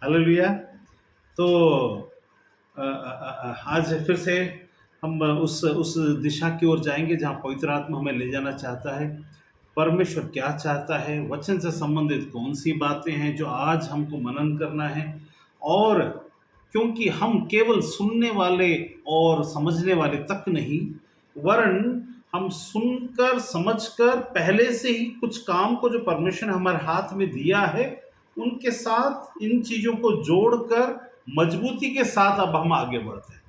Hallelujah. तो आज फिर से हम उस दिशा की ओर जाएंगे जहाँ पवित्र आत्मा हमें ले जाना चाहता है। परमेश्वर क्या चाहता है, वचन से संबंधित कौन सी बातें हैं जो आज हमको मनन करना है। और क्योंकि हम केवल सुनने वाले और समझने वाले तक नहीं, वरन हम सुनकर समझकर पहले से ही कुछ काम को जो परमेश्वर ने हमारे हाथ में दिया है उनके साथ इन चीज़ों को जोड़कर मजबूती के साथ अब हम आगे बढ़ते हैं।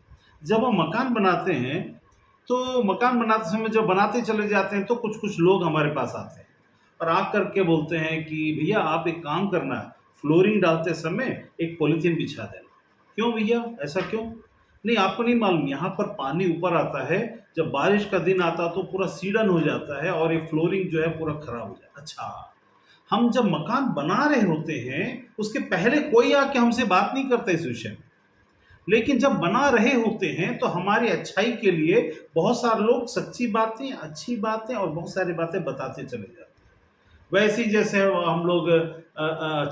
जब हम मकान बनाते हैं तो मकान बनाते समय जब बनाते चले जाते हैं तो कुछ कुछ लोग हमारे पास आते हैं और आकर के बोलते हैं कि भैया आप एक काम करना, फ्लोरिंग डालते समय एक पॉलीथीन बिछा देना। क्यों भैया, ऐसा क्यों? नहीं, आपको नहीं मालूम, यहाँ पर पानी ऊपर आता है, जब बारिश का दिन आता तो पूरा सीडन हो जाता है और ये फ्लोरिंग जो है पूरा खराब हो जाता है। अच्छा, हम जब मकान बना रहे होते हैं उसके पहले कोई आके हमसे बात नहीं करता इस विषय में, लेकिन जब बना रहे होते हैं तो हमारी अच्छाई के लिए बहुत सारे लोग सच्ची बातें, अच्छी बातें और बहुत सारी बातें बताते चले जाते हैं। वैसे ही जैसे हम लोग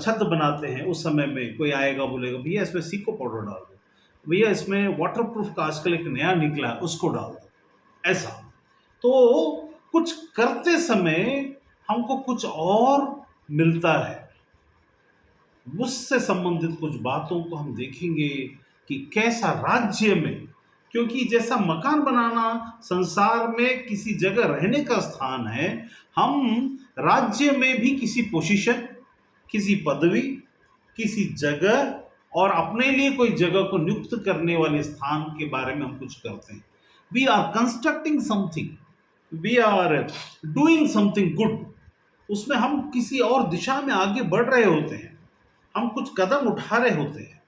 छत बनाते हैं, उस समय में कोई आएगा बोलेगा भैया इसमें सीको पाउडर डाल दो, भैया इसमें वाटर प्रूफ का आजकल एक नया निकला है उसको डाल दो, ऐसा। तो कुछ करते समय हमको कुछ और मिलता है, उससे संबंधित कुछ बातों को हम देखेंगे कि कैसा राज्य में, क्योंकि जैसा मकान बनाना संसार में किसी जगह रहने का स्थान है, हम राज्य में भी किसी पोजीशन, किसी पदवी, किसी जगह और अपने लिए कोई जगह को नियुक्त करने वाले स्थान के बारे में हम कुछ करते हैं। We are constructing something, we are doing something good. उसमें हम किसी और दिशा में आगे बढ़ रहे होते हैं, हम कुछ कदम उठा रहे होते हैं।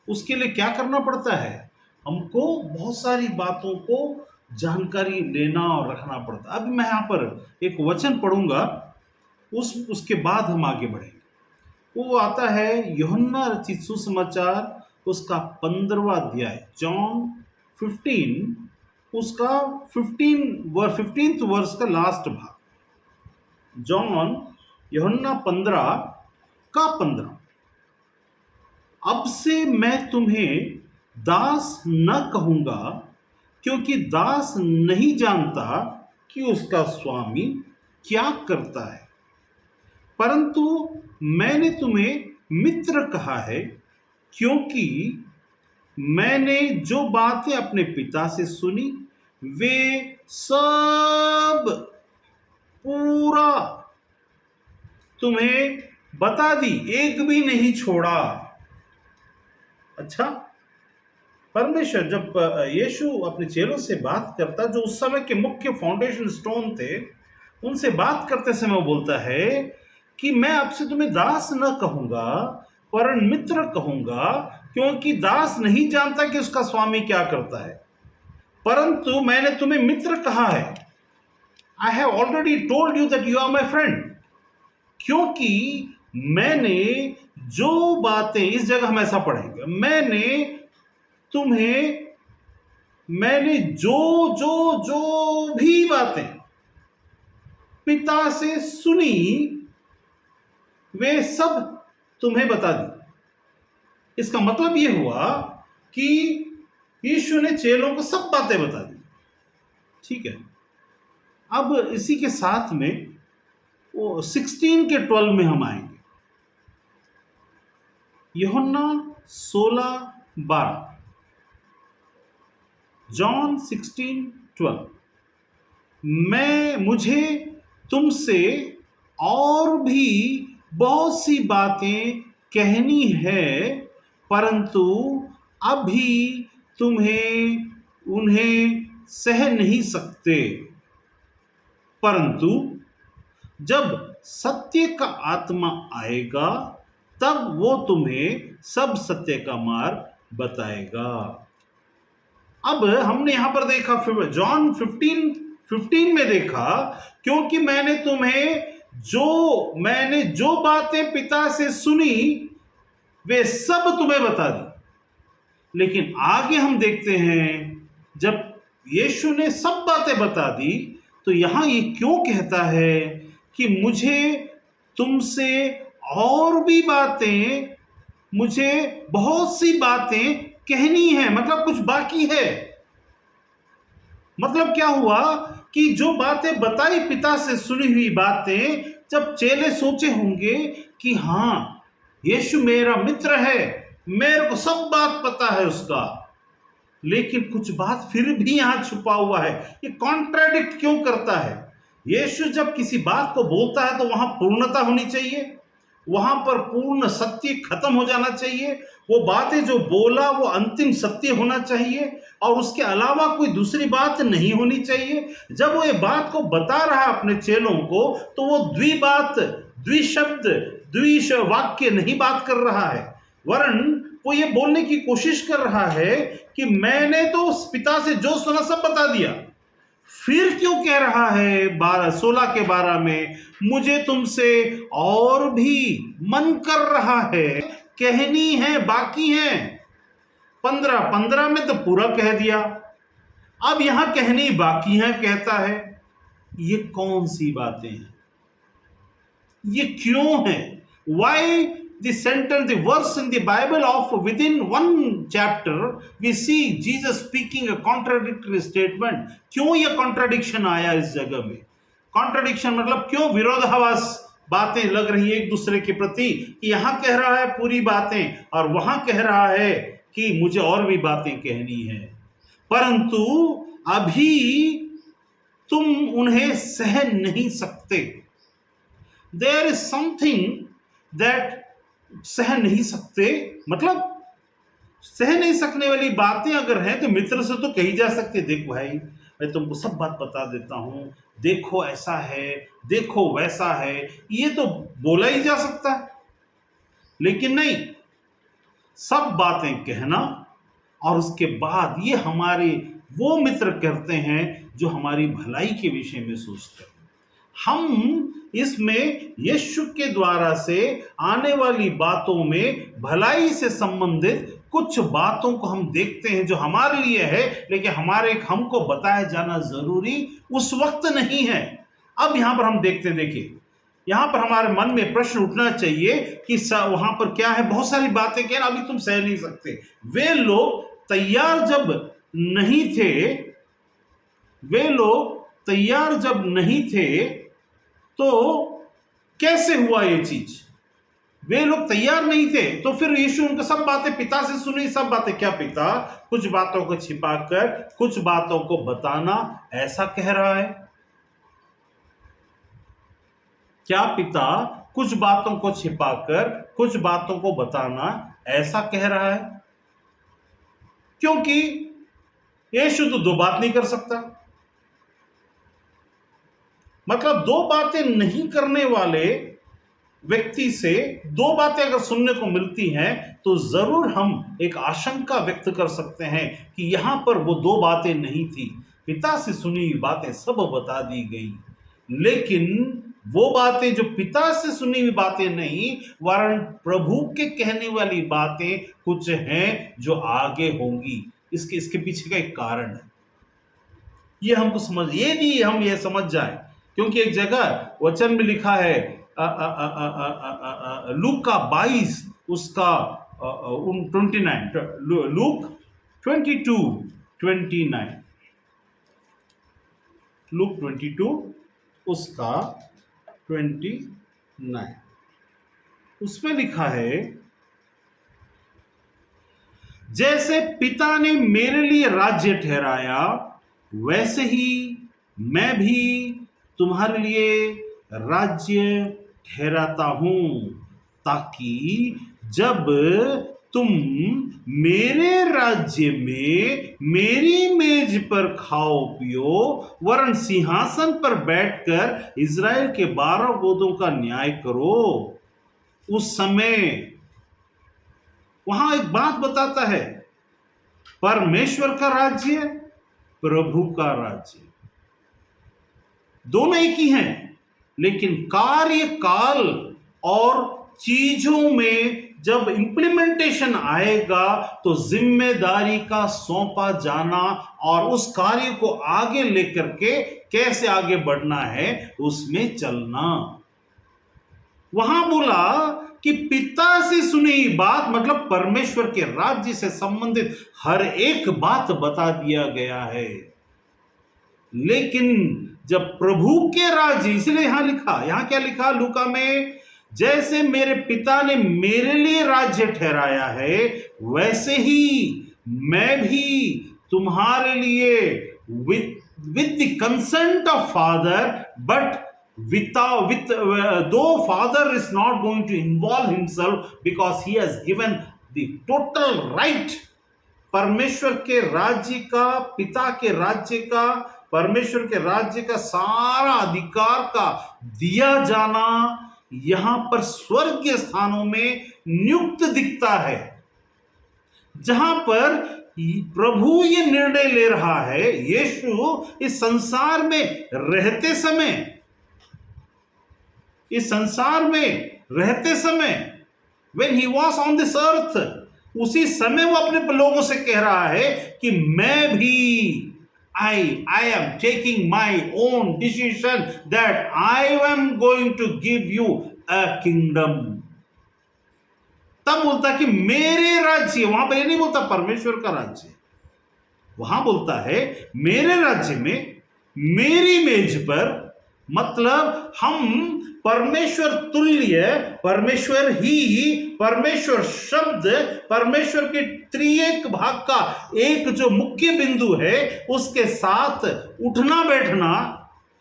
उसके लिए क्या करना पड़ता है? हमको बहुत सारी बातों को जानकारी लेना और रखना पड़ता है। अभी मैं यहाँ पर एक वचन पढ़ूंगा, उसके बाद हम आगे बढ़ेंगे। वो आता है यूहन्ना रचित सुसमाचार उसका 15वां अध्याय, जॉन 15, उसका 15th वर्ष का लास्ट भाग। जॉन यूहन्ना 15 का 15। अब से मैं तुम्हें दास न कहूंगा, क्योंकि दास नहीं जानता कि उसका स्वामी क्या करता है, परंतु मैंने तुम्हें मित्र कहा है, क्योंकि मैंने जो बातें अपने पिता से सुनी वे सब पूरा तुम्हें बता दी, एक भी नहीं छोड़ा। अच्छा, परमेश्वर जब यीशु अपने चेलों से बात करता, जो उस समय के मुख्य फाउंडेशन स्टोन थे, उनसे बात करते समय बोलता है कि मैं आपसे तुम्हें दास न कहूंगा वरन मित्र कहूंगा, क्योंकि दास नहीं जानता कि उसका स्वामी क्या करता है, परंतु मैंने तुम्हें मित्र कहा है। I have already told you that you are my friend, क्योंकि मैंने जो बातें, इस जगह हम ऐसा पढ़ेंगे, मैंने जो जो जो भी बातें पिता से सुनी वे सब तुम्हें बता दी। इसका मतलब यह हुआ कि यीशु ने चेलों को सब बातें बता दी। ठीक है, अब इसी के साथ में वो 16 के 12 में हम आएंगे। यूहन्ना 16:12, जॉन 16:12। मुझे तुमसे और भी बहुत सी बातें कहनी है, परंतु अभी तुम्हें उन्हें सह नहीं सकते, परंतु जब सत्य का आत्मा आएगा तब वो तुम्हें सब सत्य का मार्ग बताएगा। अब हमने यहां पर देखा, जॉन 15 में देखा, क्योंकि मैंने जो बातें पिता से सुनी वे सब तुम्हें बता दी। लेकिन आगे हम देखते हैं, जब यीशु ने सब बातें बता दी तो यहां ये क्यों कहता है कि मुझे तुमसे और भी बातें मुझे बहुत सी बातें कहनी है, मतलब कुछ बाकी है। मतलब क्या हुआ कि जो बातें बताई, पिता से सुनी हुई बातें, जब चेले सोचे होंगे कि हाँ, यीशु मेरा मित्र है, मेरे को सब बात पता है उसका, लेकिन कुछ बात फिर भी यहां छुपा हुआ है, ये कॉन्ट्राडिक्ट क्यों करता है। यीशु जब किसी बात को बोलता है तो वहां पूर्णता होनी चाहिए, वहां पर पूर्ण सत्य खत्म हो जाना चाहिए, वो बातें जो बोला वो अंतिम सत्य होना चाहिए और उसके अलावा कोई दूसरी बात नहीं होनी चाहिए। जब वो ये बात को बता रहा है अपने चेलों को, तो वो द्विबात, द्विशब्द, द्विश वाक्य नहीं बात कर रहा है, वरन वो ये बोलने की कोशिश कर रहा है कि मैंने तो उस पिता से जो सुना सब बता दिया। फिर क्यों कह रहा है 16 के 12 में, मुझे तुमसे और भी मन कर रहा है, कहनी है, बाकी है। 15 में तो पूरा कह दिया, अब यहां कहनी बाकी है कहता है। ये कौन सी बातें हैं, ये क्यों है? Why the sentence, the verse in the Bible of within one chapter, we see Jesus speaking a contradictory statement. क्यों ये contradiction आया इस जगह में? Contradiction मतलब क्यों विरोधाभास बातें लग रही है एक दूसरे के प्रति, कि यहां कह रहा है पूरी बातें और वहां कह रहा है कि मुझे और भी बातें कहनी है, परंतु अभी तुम उन्हें सह नहीं सकते। There is something that सह नहीं सकते, मतलब सह नहीं सकने वाली बातें अगर हैं तो मित्र से तो कही जा सकती, देख भाई मैं तुमको सब बात बता देता हूं, देखो ऐसा है, देखो वैसा है, ये तो बोला ही जा सकता है। लेकिन नहीं, सब बातें कहना और उसके बाद ये हमारे वो मित्र करते हैं जो हमारी भलाई के विषय में सोचते हैं। हम इसमें यीशु के द्वारा से आने वाली बातों में भलाई से संबंधित कुछ बातों को हम देखते हैं जो हमारे लिए है, लेकिन हमको बताया जाना जरूरी उस वक्त नहीं है। अब यहां पर हम देखते हैं, देखिए यहां पर हमारे मन में प्रश्न उठना चाहिए कि वहां पर क्या है, बहुत सारी बातें क्या अभी तुम सह नहीं सकते। वे लोग तैयार जब नहीं थे, वे लोग तैयार जब नहीं थे तो कैसे हुआ ये चीज? वे लोग तैयार नहीं थे, तो फिर यीशु उनको सब बातें पिता से सुनी, सब बातें क्या पिता कुछ बातों को छिपाकर कुछ बातों को बताना ऐसा कह रहा है? क्या पिता कुछ बातों को छिपाकर कुछ बातों को बताना ऐसा कह रहा है? क्योंकि यीशु तो दो बात नहीं कर सकता, मतलब दो बातें नहीं करने वाले व्यक्ति से दो बातें अगर सुनने को मिलती हैं तो जरूर हम एक आशंका व्यक्त कर सकते हैं कि यहां पर वो दो बातें नहीं थी, पिता से सुनी हुई बातें सब बता दी गई, लेकिन वो बातें जो पिता से सुनी हुई बातें नहीं, वरन प्रभु के कहने वाली बातें कुछ हैं जो आगे होंगी। इसके पीछे का एक कारण है, ये हमको समझ, ये भी हम ये समझ जाए, क्योंकि एक जगह वचन में लिखा है लूक का 22 उसका 29, लूक 22:29, लूक 22 उसका 29, उसमें लिखा है, जैसे पिता ने मेरे लिए राज्य ठहराया वैसे ही मैं भी तुम्हारे लिए राज्य ठहराता हूं, ताकि जब तुम मेरे राज्य में मेरी मेज पर खाओ पियो, वरन सिंहासन पर बैठकर इज़राइल के 12 गोत्रों का न्याय करो। उस समय वहां एक बात बताता है, परमेश्वर का राज्य, प्रभु का राज्य, दोनों एक ही हैं, लेकिन कार्य काल और चीजों में जब इंप्लीमेंटेशन आएगा तो जिम्मेदारी का सौंपा जाना और उस कार्य को आगे लेकर के कैसे आगे बढ़ना है उसमें चलना। वहां बोला कि पिता से सुनी बात, मतलब परमेश्वर के राज्य से संबंधित हर एक बात बता दिया गया है। लेकिन जब प्रभु के राज्य, इसलिए यहां क्या लिखा लूका में, जैसे मेरे पिता ने मेरे लिए राज्य ठहराया है वैसे ही मैं भी तुम्हारे लिए with the consent of father, but though father is not going to involve himself because he has given the total right, परमेश्वर के राज्य का, पिता के राज्य का, परमेश्वर के राज्य का सारा अधिकार का दिया जाना यहां पर स्वर्गीय स्थानों में नियुक्त दिखता है, जहां पर प्रभु ये निर्णय ले रहा है। यीशु इस संसार में रहते समय when he was on this earth, उसी समय वो अपने लोगों से कह रहा है कि मैं भी I am taking my own decision that I am going to give you a kingdom। तब बोलता कि मेरे राज्य, वहां पर ये नहीं बोलता परमेश्वर का राज्य, वहां बोलता है मेरे राज्य में, मेरी मेज पर, मतलब हम परमेश्वर तुल्य, परमेश्वर ही, परमेश्वर शब्द, परमेश्वर के त्रिएक भाग का एक जो मुख्य बिंदु है उसके साथ उठना बैठना,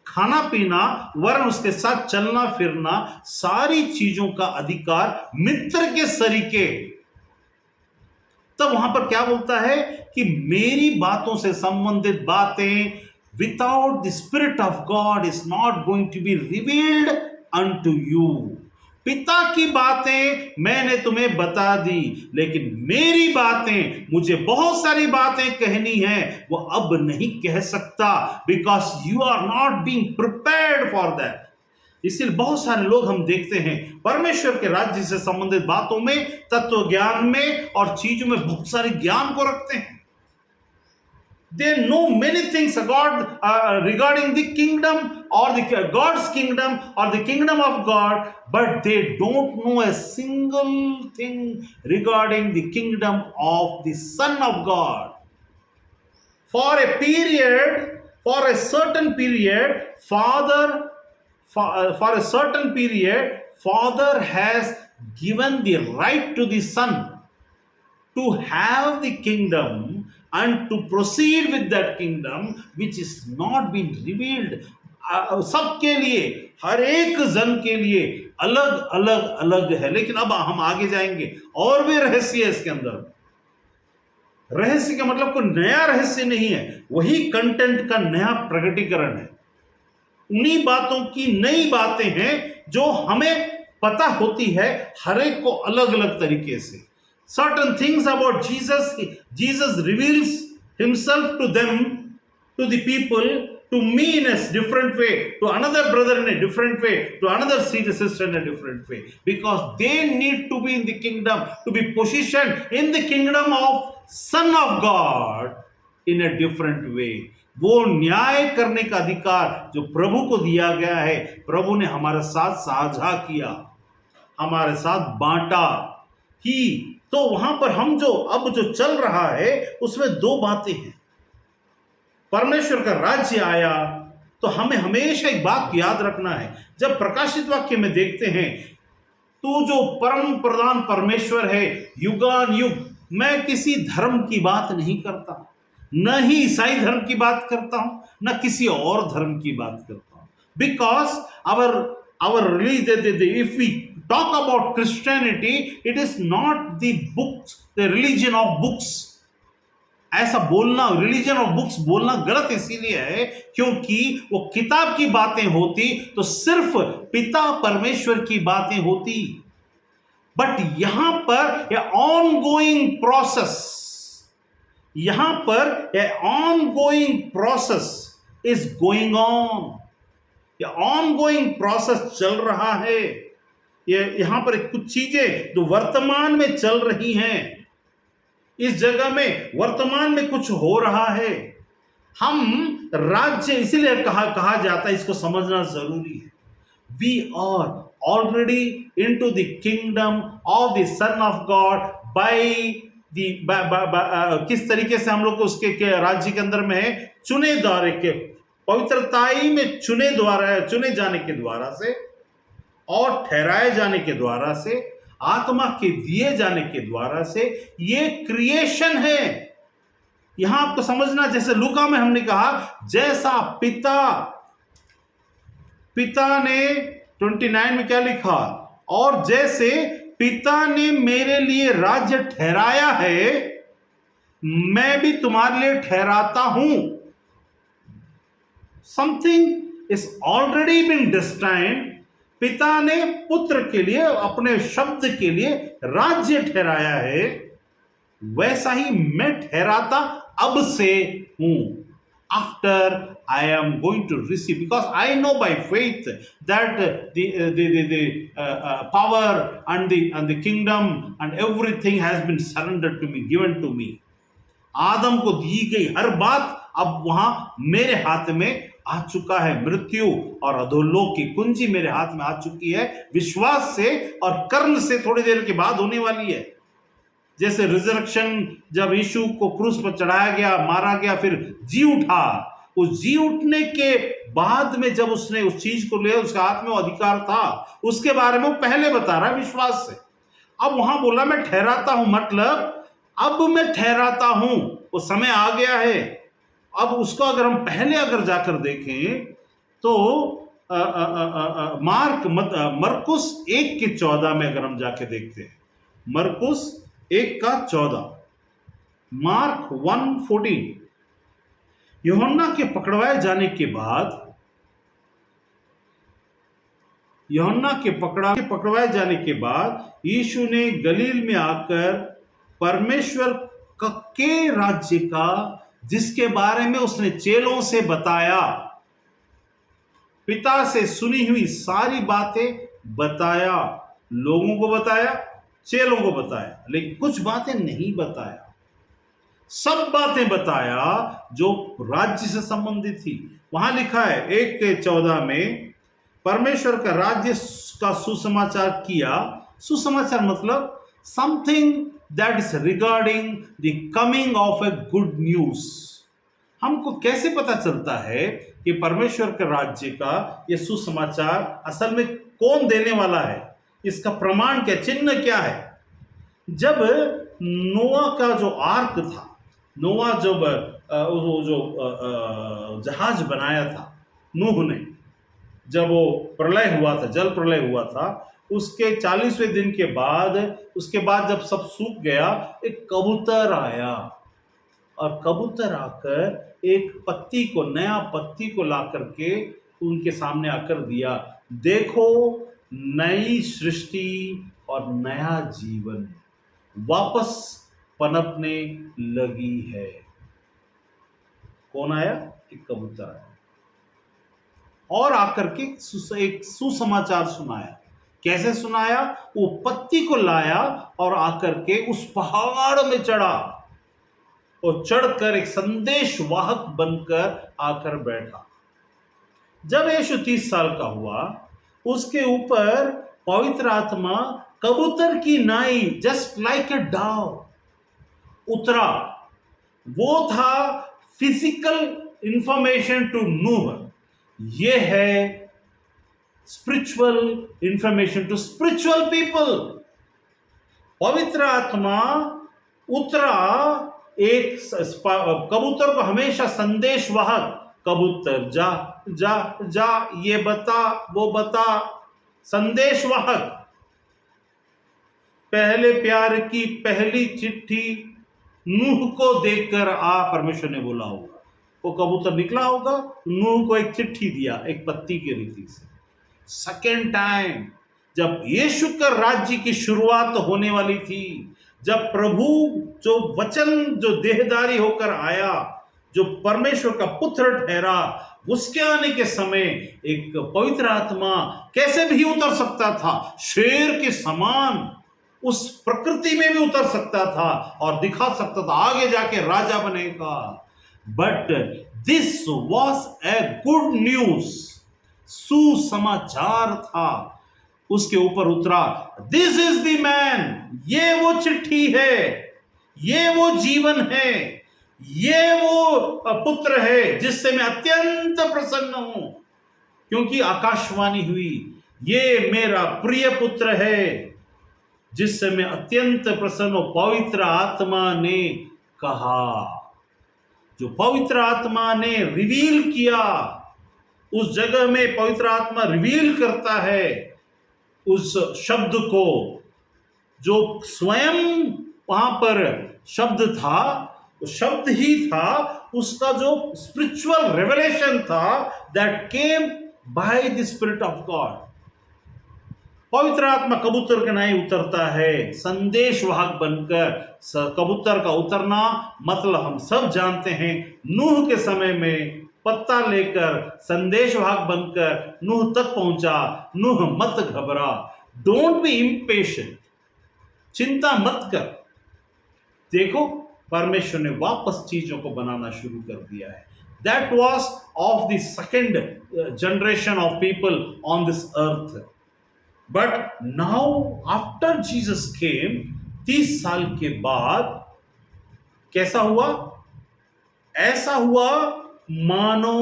खाना पीना, वरन उसके साथ चलना फिरना, सारी चीजों का अधिकार मित्र के सरीके। तब वहां पर क्या बोलता है कि मेरी बातों से संबंधित बातें without the spirit of God is not going to be revealed unto you. पिता की बातें मैंने तुम्हें बता दी, लेकिन मेरी बातें, मुझे बहुत सारी बातें कहनी है, वो अब नहीं कह सकता, because you are not being prepared for that. इसलिए बहुत सारे लोग हम देखते हैं परमेश्वर के राज्य से संबंधित बातों में, तत्व ज्ञान में और चीजों में बहुत सारे ज्ञान को रखते हैं। They know many things regarding the kingdom or God's kingdom or the kingdom of God, but they don't know a single thing regarding the kingdom of the Son of God. For a certain period, Father has given the right to the Son to have the kingdom and to proceed with that kingdom which is not been revealed। सबके लिए, हर एक जन के लिए अलग है। लेकिन अब हम आगे जाएंगे और भी रहस्य है इसके अंदर। रहस्य का मतलब कोई नया रहस्य नहीं है, वही कंटेंट का नया प्रकटीकरण है। उन्हीं बातों की नई बातें हैं जो हमें पता होती है हर एक को अलग अलग तरीके से। Certain things about Jesus reveals himself to them, to the people, to me in a different way, to another brother in a different way, to another sister in a different way, because they need to be in the kingdom, to be positioned in the kingdom of Son of God in a different way। वो न्याय करने का अधिकार जो प्रभु को दिया गया है, प्रभु ने हमारे साथ साझा किया, हमारे साथ बांटा ही। तो वहां पर हम अब जो चल रहा है उसमें दो बातें हैं। परमेश्वर का राज्य आया तो हमें हमेशा एक बात याद रखना है, जब प्रकाशित वाक्य में देखते हैं तू जो परम प्रधान परमेश्वर है युगान युग, मैं किसी धर्म की बात नहीं करता, न ही ईसाई धर्म की बात करता हूं, न किसी और धर्म की बात करता हूं। Because our religion, if we talk about Christianity, it is not the books, the religion of books। ऐसा बोलना, रिलीजन ऑफ बुक्स बोलना गलत इसीलिए है क्योंकि वो किताब की बातें होती तो सिर्फ पिता परमेश्वर की बातें होती। बट यहां पर ऑनगोइंग प्रोसेस, यहां पर ongoing process is going on, ongoing process चल रहा है। यहां पर कुछ चीजें जो वर्तमान में चल रही हैं, इस जगह में वर्तमान में कुछ हो रहा है। हम राज्य, इसीलिए कहा जाता है, इसको समझना जरूरी है। We are already into the kingdom of the Son of God by किस तरीके से हम लोग को उसके राज्य के अंदर में है, चुने द्वारे के, पवित्रताई में चुने जाने के द्वारा से और ठहराए जाने के द्वारा से, आत्मा के दिए जाने के द्वारा से। ये क्रिएशन है। यहां आपको समझना, जैसे लूका में हमने कहा, जैसा पिता ने 29 में क्या लिखा, और जैसे पिता ने मेरे लिए राज्य ठहराया है, मैं भी तुम्हारे लिए ठहराता हूं। Something is already been destined. पिता ने पुत्र के लिए, अपने शब्द के लिए राज्य ठहराया है, वैसा ही मैं ठहराता अब से हूं। After I am going to receive, because I know by faith that the power and the kingdom and everything has been surrendered to me, given to me. आदम को दी गई हर बात अब वहां मेरे हाथ में आ चुका है। मृत्यु और अधोलोक की कुंजी मेरे हाथ में आ चुकी है, विश्वास से और कर्म से थोड़ी देर के बाद होने वाली है। जैसे रिजरेक्शन, जब यीशु को क्रूस पर चढ़ाया गया, मारा गया, फिर जी उठा, उस जी उठने के बाद में जब उसने उस चीज को लिया, उसके हाथ में वो अधिकार था, उसके बारे में वो पहले बता रहा है विश्वास से। अब वहां बोला मैं ठहराता हूं, मतलब अब मैं ठहराता हूं, वो समय आ गया है। अब उसको अगर हम पहले अगर जाकर देखें तो मरकुस 1:14 में अगर हम जाके देखते हैं, मरकुस 1:14, मार्क 1:14, यूहन्ना के पकड़वाए जाने के बाद, पकड़वाए जाने के बाद यीशु ने गलील में आकर परमेश्वर के राज्य का, जिसके बारे में उसने चेलों से बताया, पिता से सुनी हुई सारी बातें बताया, लोगों को बताया, चेलों को बताया, लेकिन कुछ बातें नहीं बताया। सब बातें बताया जो राज्य से संबंधित थी। वहां लिखा है 1:14 में, परमेश्वर का राज्य का सुसमाचार किया। सुसमाचार मतलब something that is regarding the coming of a good news. हमको कैसे पता चलता है कि परमेश्वर के राज्य का यह सुसमाचार असल में कौन देने वाला है? इसका प्रमाण क्या, चिन्ह क्या है? जब नोआ का जो आर्क था, नोआ जब जहाज बनाया था नूह ने, जब वो प्रलय हुआ था, जल प्रलय हुआ था, उसके 40वें दिन के बाद, उसके बाद जब सब सूख गया, एक कबूतर आया, और कबूतर आकर एक पत्ती को, नया पत्ती को ला करके उनके सामने आकर दिया, देखो नई सृष्टि और नया जीवन वापस पनपने लगी है। कौन आया? एक कबूतर आया और आकर के एक सुसमाचार सुनाया। कैसे सुनाया? वो पत्ती को लाया और आकर के उस पहाड़ में चढ़ा, और चढ़कर एक संदेशवाहक बनकर आकर बैठा। जब यीशु 30 साल का हुआ, उसके ऊपर पवित्र आत्मा कबूतर की नाई, जस्ट लाइक ए डाव, उतरा। वो था फिजिकल इंफॉर्मेशन टू नूह। ये है spiritual information to spiritual people. पवित्र आत्मा उतरा, एक कबूतर को हमेशा संदेशवाहक, कबूतर जा जा जा, ये बता वो बता, संदेशवाहक। पहले प्यार की पहली चिट्ठी नूह को देखकर परमेश्वर ने बोला होगा, वो कबूतर निकला होगा, नूह को एक चिट्ठी दिया, एक पत्ती की रीति से। सेकेंड टाइम जब यीशु का राज्य की शुरुआत होने वाली थी, जब प्रभु जो वचन, जो देहधारी होकर आया, जो परमेश्वर का पुत्र ठहरा, उसके आने के समय एक पवित्र आत्मा कैसे भी उतर सकता था, शेर के समान उस प्रकृति में भी उतर सकता था और दिखा सकता था आगे जाके राजा बनेगा। But this was a good news, सुसमाचार था। उसके ऊपर उतरा, दिस इज द मैन, ये वो चिट्ठी है, ये वो जीवन है, ये वो पुत्र है जिससे मैं अत्यंत प्रसन्न हूं, क्योंकि आकाशवाणी हुई, ये मेरा प्रिय पुत्र है जिससे मैं अत्यंत प्रसन्न हूं। पवित्र आत्मा ने कहा, जो पवित्र आत्मा ने रिवील किया, उस जगह में पवित्र आत्मा रिवील करता है उस शब्द को, जो स्वयं वहां पर शब्द था, शब्द ही था, उसका जो स्पिरिचुअल रेवलेशन था, that came by the spirit of God. पवित्र आत्मा कबूतर के नाई उतरता है संदेशवाहक बनकर। कबूतर का उतरना मतलब हम सब जानते हैं, नूह के समय में पत्ता लेकर संदेशवाहक बनकर नूह तक पहुंचा। नूह मत घबरा, डोंट बी इम्पेशेंट, चिंता मत कर। देखो परमेश्वर ने वापस चीजों को बनाना शुरू कर दिया है। That was of the second generation of people on this earth. But now after Jesus came, 30 साल के बाद कैसा हुआ? ऐसा हुआ मानो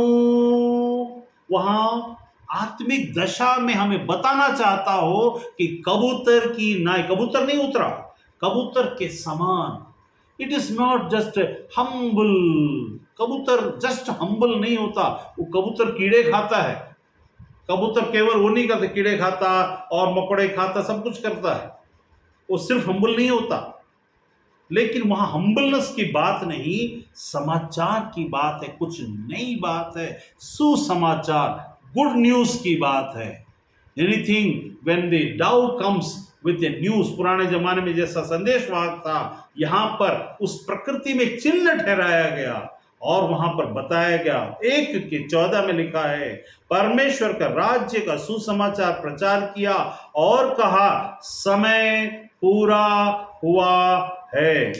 वहां आत्मिक दशा में हमें बताना चाहता हो कि कबूतर की नाई, कबूतर नहीं उतरा, कबूतर के समान। It is not just humble, कबूतर जस्ट हम्बल नहीं होता। वो कबूतर कीड़े खाता है, कबूतर केवल वो नहीं करता, कीड़े खाता और मकोड़े खाता, सब कुछ करता है, वो सिर्फ हम्बल नहीं होता। लेकिन वहां हम्बलनेस की बात नहीं, समाचार की बात है, कुछ नई बात है, सुसमाचार, गुड न्यूज की बात है। एनीथिंग व्हेन द डाउ कम्स विद द न्यूज, पुराने जमाने में जैसा संदेशवाहक था, यहां पर उस प्रकृति में चिन्ह ठहराया गया और वहां पर बताया गया। 1:14 में लिखा है, परमेश्वर का राज्य का सुसमाचार प्रचार किया और कहा, समय पूरा हुआ है,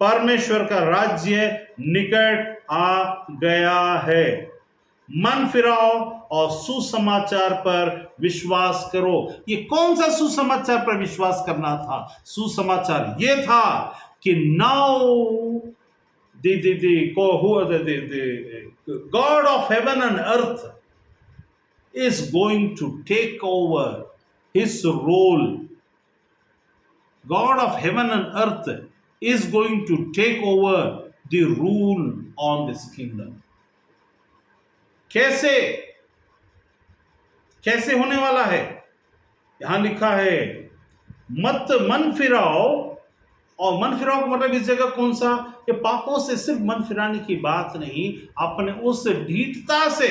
परमेश्वर का राज्य निकट आ गया है, मन फिराओ और सुसमाचार पर विश्वास करो। ये कौन सा सुसमाचार पर विश्वास करना था? सुसमाचार ये था कि now the God of heaven and earth is going to take over his role. God of heaven and earth is going to take over the rule on this kingdom. कैसे कैसे होने वाला है? यहां लिखा है, मत मन फिराओ, और मन फिराओ का मतलब इस जगह कौन सा? कि पापों से सिर्फ मन फिराने की बात नहीं, अपने उस ढीठता से।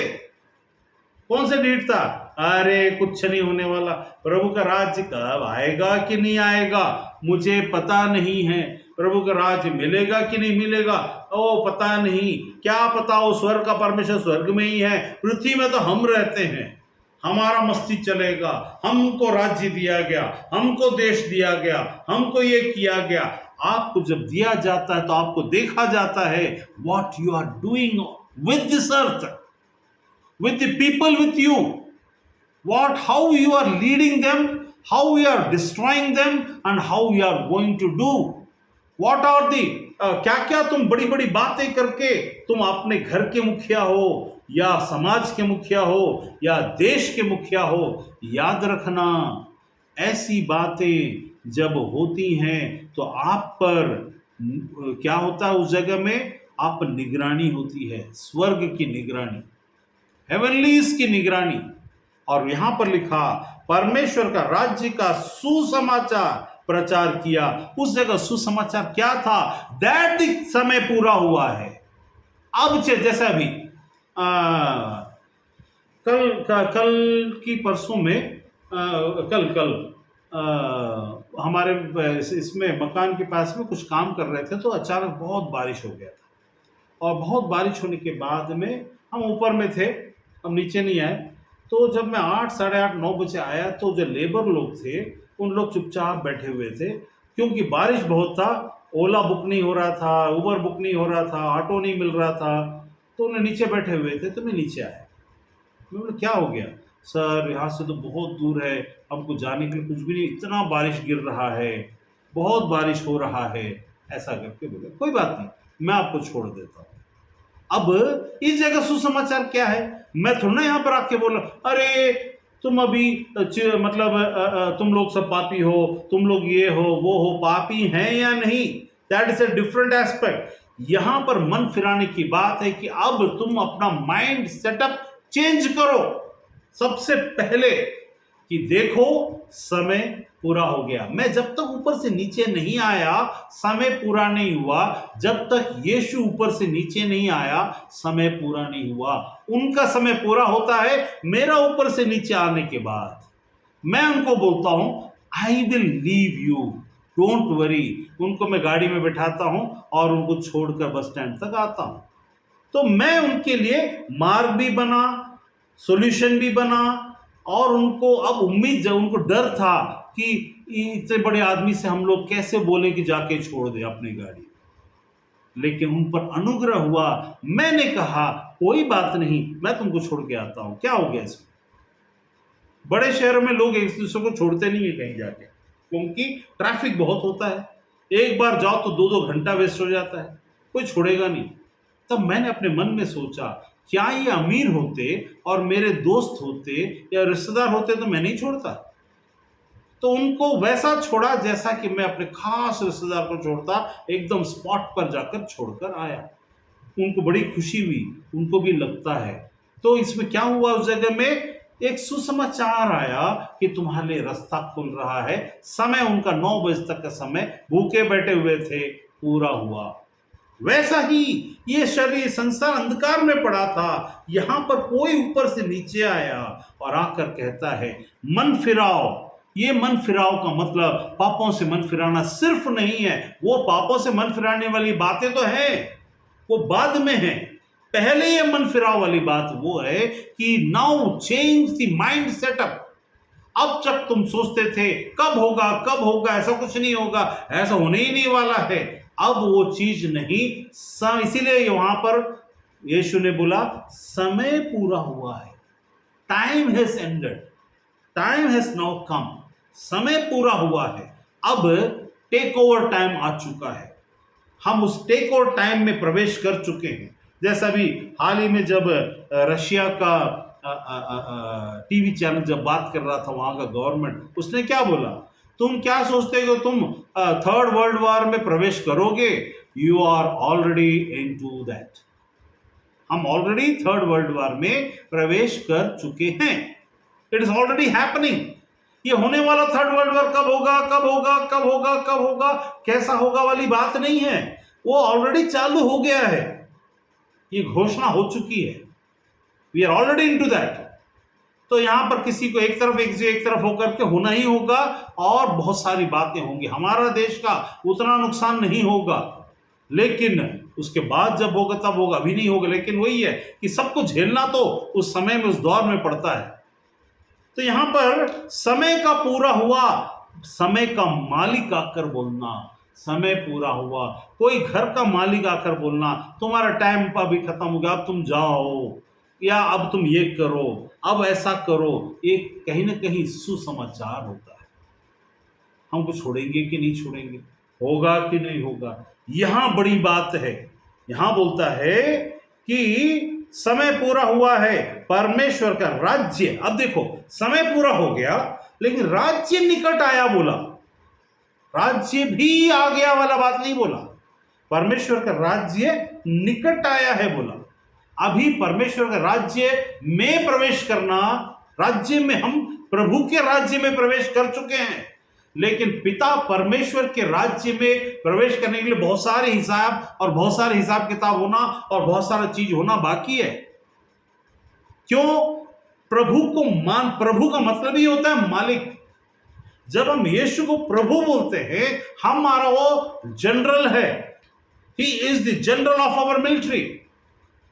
कौन से ढीठता? अरे कुछ नहीं होने वाला, प्रभु का राज्य कब आएगा कि नहीं आएगा मुझे पता नहीं है, प्रभु का राज्य मिलेगा कि नहीं मिलेगा ओ पता नहीं, क्या पता हो स्वर्ग का परमेश्वर स्वर्ग में ही है, पृथ्वी में तो हम रहते हैं, हमारा मस्ती चलेगा, हमको राज्य दिया गया, हमको देश दिया गया, हमको ये किया गया। आपको जब दिया जाता है तो आपको देखा जाता है what you are doing with this earth, with the people with you, what how you are leading them, how you are destroying them and how you are going to do, what are the क्या क्या तुम बड़ी बड़ी बातें करके तुम अपने घर के मुखिया हो या समाज के मुखिया हो या देश के मुखिया हो। याद रखना, ऐसी बातें जब होती हैं तो आप पर क्या होता है? उस जगह में आप पर निगरानी होती है, स्वर्ग की निगरानी, हेवनलीज की निगरानी। और यहां पर लिखा, परमेश्वर का राज्य का सुसमाचार प्रचार किया। उस जगह सुसमाचार क्या था? दैट समय पूरा हुआ है। अब जैसा अभी कल की परसों में कल हमारे इसमें मकान के पास में कुछ काम कर रहे थे तो अचानक बहुत बारिश हो गया था, और बहुत बारिश होने के बाद में हम ऊपर में थे, हम नीचे नहीं आए। तो जब मैं 8, साढ़े 8, 9 बजे आया तो जो लेबर लोग थे उन लोग चुपचाप बैठे हुए थे, क्योंकि बारिश बहुत था, ओला बुक नहीं हो रहा था, उबर बुक नहीं हो रहा था, ऑटो नहीं मिल रहा था, तो उन्हें नीचे बैठे हुए थे। तो मैं नीचे आया, मैं बोला क्या हो गया? सर यहाँ से तो बहुत दूर है, हमको जाने के लिए कुछ भी नहीं, इतना बारिश गिर रहा है, बहुत बारिश हो रहा है। ऐसा करके बोले कोई बात नहीं, मैं आपको छोड़ देता हूँ। अब इस जगह सुसमाचार क्या है? मैं थोड़ा ना यहाँ पर आके बोला अरे तुम अभी मतलब तुम लोग सब पापी हो, तुम लोग ये हो वो हो, पापी हैं या नहीं, that is a different aspect. यहां पर मन फिराने की बात है कि अब तुम अपना माइंड सेटअप चेंज करो सबसे पहले, कि देखो समय पूरा हो गया। मैं जब तक ऊपर से नीचे नहीं आया समय पूरा नहीं हुआ, जब तक यीशु ऊपर से नीचे नहीं आया समय पूरा नहीं हुआ। उनका समय पूरा होता है मेरा ऊपर से नीचे आने के बाद। मैं उनको बोलता हूं I will leave you, don't worry. उनको मैं गाड़ी में बैठाता हूं और उनको छोड़कर बस स्टैंड तक आता हूं। तो मैं उनके लिए मार्ग भी बना, सॉल्यूशन भी बना, और उनको अब उम्मीद, जब उनको डर था कि इतने बड़े आदमी से हम लोग कैसे बोले कि जाके छोड़ दे अपनी गाड़ी, लेकिन उन पर अनुग्रह हुआ। मैंने कहा कोई बात नहीं, मैं तुमको छोड़ के आता हूं, क्या हो गया इसमें। बड़े शहरों में लोग एक दूसरे को छोड़ते नहीं है कहीं जाके, क्योंकि ट्रैफिक बहुत होता है, एक बार जाओ तो 2-2 घंटा वेस्ट हो जाता है, कोई छोड़ेगा नहीं। तब मैंने अपने मन में सोचा क्या ये अमीर होते और मेरे दोस्त होते या रिश्तेदार होते तो मैं नहीं छोड़ता। तो उनको वैसा छोड़ा जैसा कि मैं अपने खास रिश्तेदार को छोड़ता, एकदम स्पॉट पर जाकर छोड़कर आया। उनको बड़ी खुशी हुई, उनको भी लगता है। तो इसमें क्या हुआ, उस जगह में एक सुसमाचार आया कि तुम्हारे लिए रास्ता खुल रहा है। समय उनका 9 बजे तक का समय, भूखे बैठे हुए थे, पूरा हुआ। वैसा ही ये शरीर संसार अंधकार में पड़ा था, यहां पर कोई ऊपर से नीचे आया और आकर कहता है मन फिराओ। ये मन फिराओ का मतलब पापों से मन फिराना सिर्फ नहीं है, वो पापों से मन फिराने वाली बातें तो है, वो बाद में है। पहले ये मन फिराव वाली बात वो है कि now change the mind setup. अब तक तुम सोचते थे कब होगा कब होगा, ऐसा कुछ नहीं होगा, ऐसा होने ही नहीं वाला है। अब वो चीज नहीं, इसीलिए वहां पर यीशु ने बोला समय पूरा हुआ है, time has ended, time has now come. समय पूरा हुआ है, अब टेक ओवर टाइम आ चुका है। हम उस टेक ओवर टाइम में प्रवेश कर चुके हैं। जैसा भी हाल ही में जब रशिया का टीवी चैनल जब बात कर रहा था, वहां का गवर्नमेंट, उसने क्या बोला, तुम क्या सोचते हो तुम थर्ड वर्ल्ड वॉर में प्रवेश करोगे, you are already into that. हम ऑलरेडी थर्ड वर्ल्ड वॉर में प्रवेश कर चुके हैं, इट इज ऑलरेडी हैपनिंग। ये होने वाला थर्ड वर्ल्ड वॉर कब होगा कब होगा कब होगा कब होगा, कैसा होगा वाली बात नहीं है, वो ऑलरेडी चालू हो गया है, ये घोषणा हो चुकी है, we are already into that. तो यहां पर किसी को एक तरफ होकर के होना ही होगा, और बहुत सारी बातें होंगी। हमारा देश का उतना नुकसान नहीं होगा, लेकिन उसके बाद जब होगा तब होगा, अभी नहीं होगा। लेकिन वही है कि सबको झेलना तो उस समय में, उस दौर में पड़ता है। तो यहां पर समय का पूरा हुआ, समय का मालिक आकर बोलना समय पूरा हुआ। कोई घर का मालिक आकर बोलना तुम्हारा टाइम अभी खत्म हो गया, अब तुम जाओ, या अब तुम ये करो, अब ऐसा करो, ये कहीं ना कहीं सुसमाचार होता है। हमको छोड़ेंगे कि नहीं छोड़ेंगे, होगा कि नहीं होगा, यहां बड़ी बात है। यहां बोलता है कि समय पूरा हुआ है, परमेश्वर का राज्य। अब देखो समय पूरा हो गया, लेकिन राज्य निकट आया बोला, राज्य भी आ गया वाला बात नहीं बोला, परमेश्वर का राज्य निकट आया है बोला। अभी परमेश्वर का राज्य में प्रवेश करना, राज्य में हम प्रभु के राज्य में प्रवेश कर चुके हैं, लेकिन पिता परमेश्वर के राज्य में प्रवेश करने के लिए बहुत सारे हिसाब और बहुत सारे हिसाब किताब होना और बहुत सारा चीज होना बाकी है। क्यों? प्रभु का मतलब ही होता है मालिक। जब हम यीशु को प्रभु बोलते हैं, हमारा वो जनरल है, he is the general of our military.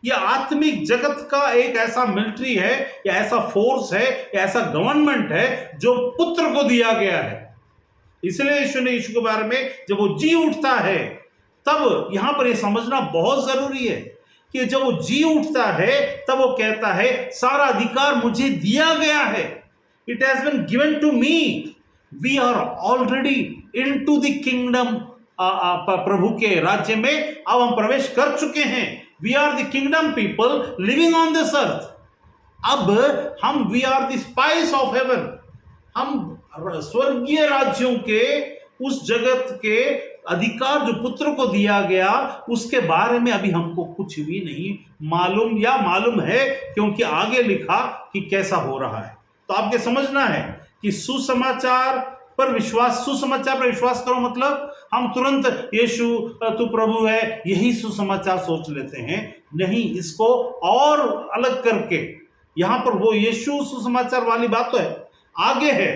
यह आत्मिक जगत का एक ऐसा मिलिट्री है, या ऐसा फोर्स है, या ऐसा गवर्नमेंट है जो पुत्र को दिया गया है। इसलिए यीशु के बारे में जब वो जी उठता है, तब यहां पर यह समझना बहुत जरूरी है कि जब वो जी उठता है तब वो कहता है सारा अधिकार मुझे दिया गया है, it has been given to me, we are already into the kingdom, प्रभु के राज्य में अब हम प्रवेश कर चुके हैं, we are the kingdom people living on this earth. अब हम we are the spice of heaven, हम स्वर्गीय राज्यों के उस जगत के अधिकार जो पुत्र को दिया गया उसके बारे में अभी हमको कुछ भी नहीं मालूम, या मालूम है क्योंकि आगे लिखा कि कैसा हो रहा है। तो आपके समझना है कि सुसमाचार पर विश्वास करो, मतलब हम तुरंत यीशु तू प्रभु है यही सुसमाचार सोच लेते हैं, नहीं, इसको और अलग करके यहां पर वो यीशु सुसमाचार वाली बात तो है, आगे है,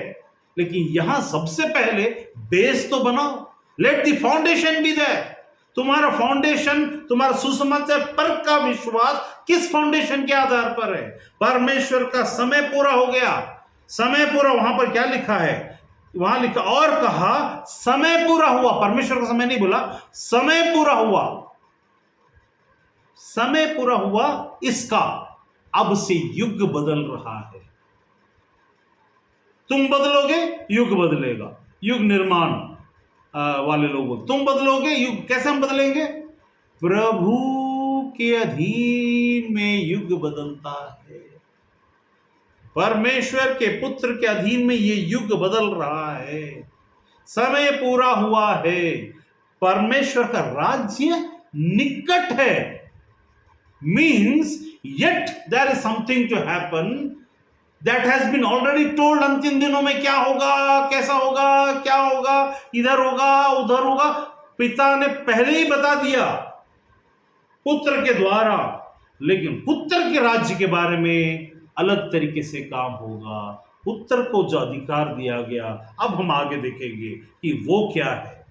लेकिन यहां सबसे पहले बेस तो बनाओ, let the foundation be there. तुम्हारा फाउंडेशन, तुम्हारा सुसमाचार पर का विश्वास किस फाउंडेशन के आधार पर है? परमेश्वर का समय पूरा हो गया, समय पूरा, वहां पर क्या लिखा है, वहां लिखा और कहा समय पूरा हुआ, परमेश्वर का समय नहीं बोला, समय पूरा हुआ, समय पूरा हुआ, इसका अब से युग बदल रहा है। तुम बदलोगे, युग बदलेगा, युग निर्माण वाले लोग, तुम बदलोगे, युग कैसे हम बदलेंगे? प्रभु के अधीन में युग बदलता है, परमेश्वर के पुत्र के अधीन में ये युग बदल रहा है, समय पूरा हुआ है, परमेश्वर का राज्य निकट है, means yet there is something to happen that has been already told. अंतिम दिनों में क्या होगा, कैसा होगा, क्या होगा, इधर होगा, उधर होगा, पिता ने पहले ही बता दिया पुत्र के द्वारा, लेकिन पुत्र के राज्य के बारे में अलग तरीके से काम होगा, पुत्र को जो अधिकार दिया गया, अब हम आगे देखेंगे कि वो क्या है,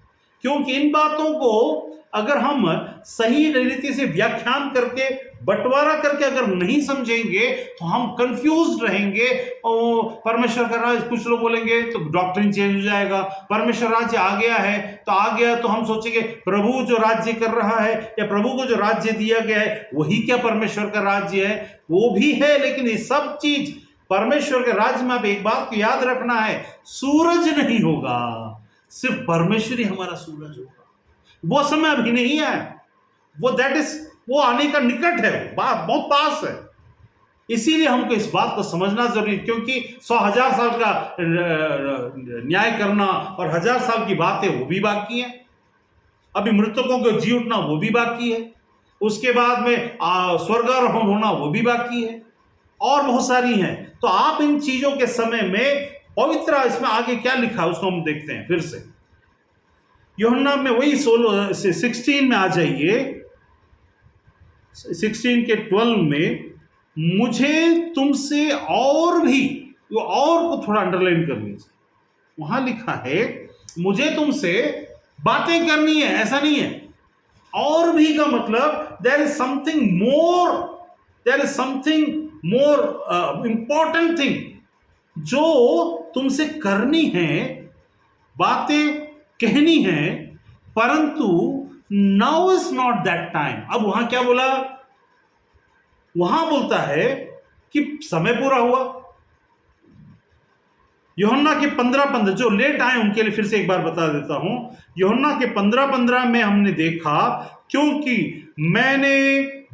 क्योंकि इन बातों को अगर हम सही रीति से व्याख्यान करके बंटवारा करके अगर नहीं समझेंगे तो हम कंफ्यूज रहेंगे। और परमेश्वर का राज्य, कुछ लोग बोलेंगे तो डॉक्ट्रिन चेंज हो जाएगा, परमेश्वर राज्य आ गया है तो आ गया, तो हम सोचेंगे प्रभु जो राज्य कर रहा है या प्रभु को जो राज्य दिया गया है वही क्या परमेश्वर का राज्य है? वो भी है, लेकिन ये सब चीज परमेश्वर के राज्य में। अब एक बात को याद रखना है, सूरज नहीं होगा, सिर्फ परमेश्वर ही हमारा सूरज होगा। वो समय अभी नहीं है, वो आने का निकट है, बहुत पास है, इसीलिए हमको इस बात को समझना जरूरी, क्योंकि 100,000 साल का न्याय करना और 1000 साल की बातें वो भी बाकी है, अभी मृतकों को जी उठना वो भी बाकी है, उसके बाद में स्वर्गारोहण होना वो भी बाकी है, और बहुत सारी हैं। तो आप इन चीजों के समय में पवित्र, इसमें आगे क्या लिखा है उसको हम देखते हैं फिर से। यूहन्ना में वही 16 में आ जाइए, 16 के 12 में, मुझे तुमसे और भी, वो और को थोड़ा अंडरलाइन कर लीजिए, वहां लिखा है मुझे तुमसे बातें करनी है, ऐसा नहीं है, और भी का मतलब there is something more important thing जो तुमसे करनी है, बातें कहनी है, परंतु now is not that time. अब वहां क्या बोला, वहां बोलता है कि समय पूरा हुआ। यूहन्ना के 15:15, जो लेट आए उनके लिए फिर से एक बार बता देता हूं, यूहन्ना के 15:15 में हमने देखा, क्योंकि मैंने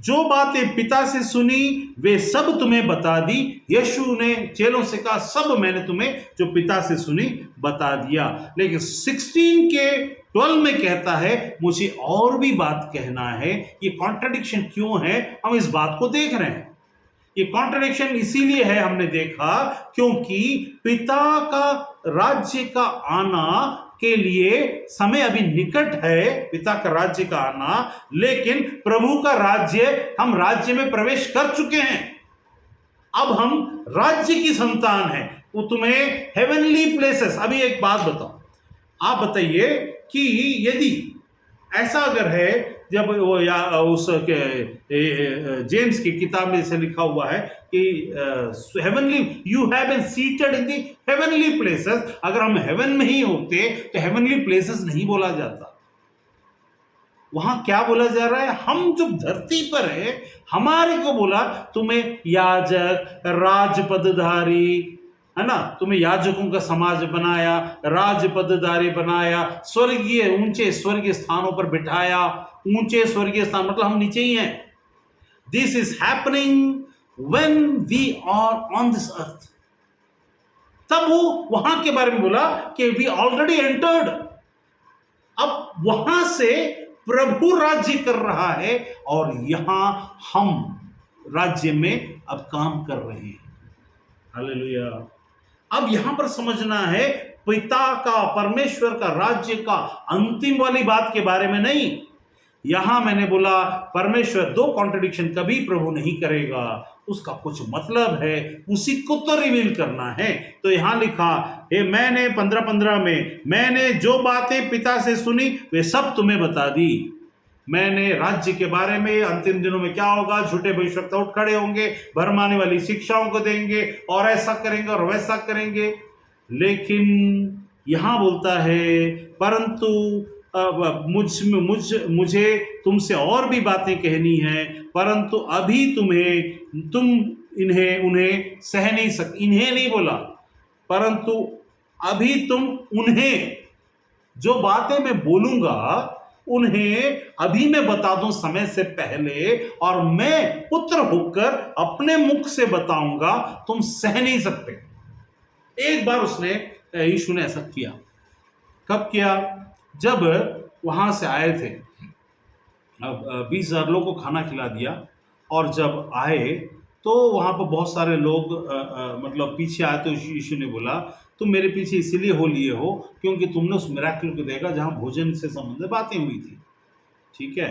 जो बातें पिता से सुनी वे सब तुम्हें बता दी। यीशु ने चेलों से कहा सब मैंने तुम्हें जो पिता से सुनी बता दिया, लेकिन 16 के 12 में कहता है मुझे और भी बात कहना है। ये कॉन्ट्रडिक्शन क्यों है, हम इस बात को देख रहे हैं। ये कॉन्ट्रडिक्शन इसीलिए है, हमने देखा, क्योंकि पिता का राज्य का आना के लिए समय अभी निकट है, पिता का राज्य का आना, लेकिन प्रभु का राज्य, हम राज्य में प्रवेश कर चुके हैं, अब हम राज्य की संतान हैं। वो तुम्हें हेवनली प्लेसेस। अभी एक बात बताओ, आप बताइए कि यदि ऐसा अगर है, जब वो या उस जेम्स की किताब में से लिखा हुआ है कि heavenly, you have been seated in the heavenly places, अगर हम हेवन में ही होते तो हेवनली प्लेसेस नहीं बोला जाता, वहां क्या बोला जा रहा है? हम जब धरती पर है, हमारे को बोला तुम्हें याजक, राजपदधारी, है ना, तुम्हें याजकों का समाज बनाया, राजपदधारी बनाया, स्वर्गीय ऊंचे स्वर्गीय स्थानों पर बिठाया। ऊंचे स्वर्गीय स्थान मतलब हम नीचे ही हैं। This is happening when we are on this earth. तब वो वहां के बारे में बोला कि वी ऑलरेडी एंटर्ड। अब वहां से प्रभु राज्य कर रहा है और यहां हम राज्य में अब काम कर रहे हैं। हालेलुया। अब यहां पर समझना है पिता का, परमेश्वर का राज्य का अंतिम वाली बात के बारे में नहीं। यहां मैंने बोला परमेश्वर दो कॉन्ट्रडिक्शन कभी प्रभु नहीं करेगा, उसका कुछ मतलब है, उसी को तो रिवील करना है। तो यहां लिखा है, मैंने 15:15 में मैंने जो बातें पिता से सुनी वे सब तुम्हें बता दी। मैंने राज्य के बारे में, अंतिम दिनों में क्या होगा, झूठे भविष्यवक्ता उठ खड़े होंगे, भरमाने वाली शिक्षाओं को देंगे और ऐसा करेंगे और वैसा करेंगे। लेकिन यहां बोलता है परंतु मुझे तुमसे और भी बातें कहनी है, परंतु अभी तुम इन्हें उन्हें सह नहीं सकते। इन्हें नहीं बोला, परंतु अभी तुम उन्हें, जो बातें मैं बोलूंगा उन्हें अभी मैं बता दूं समय से पहले, और मैं पुत्र होकर अपने मुख से बताऊंगा, तुम सह नहीं सकते। एक बार उसने, यीशु ने ऐसा किया। कब किया? जब वहां से आए थे, अब 20,000 लोगों को खाना खिला दिया, और जब आए तो वहां पर बहुत सारे लोग मतलब पीछे आए, तो यीशु ने बोला तुम मेरे पीछे इसीलिए हो लिए हो क्योंकि तुमने उस मिराकिल को देखा जहां भोजन से संबंधित बातें हुई थी। ठीक है,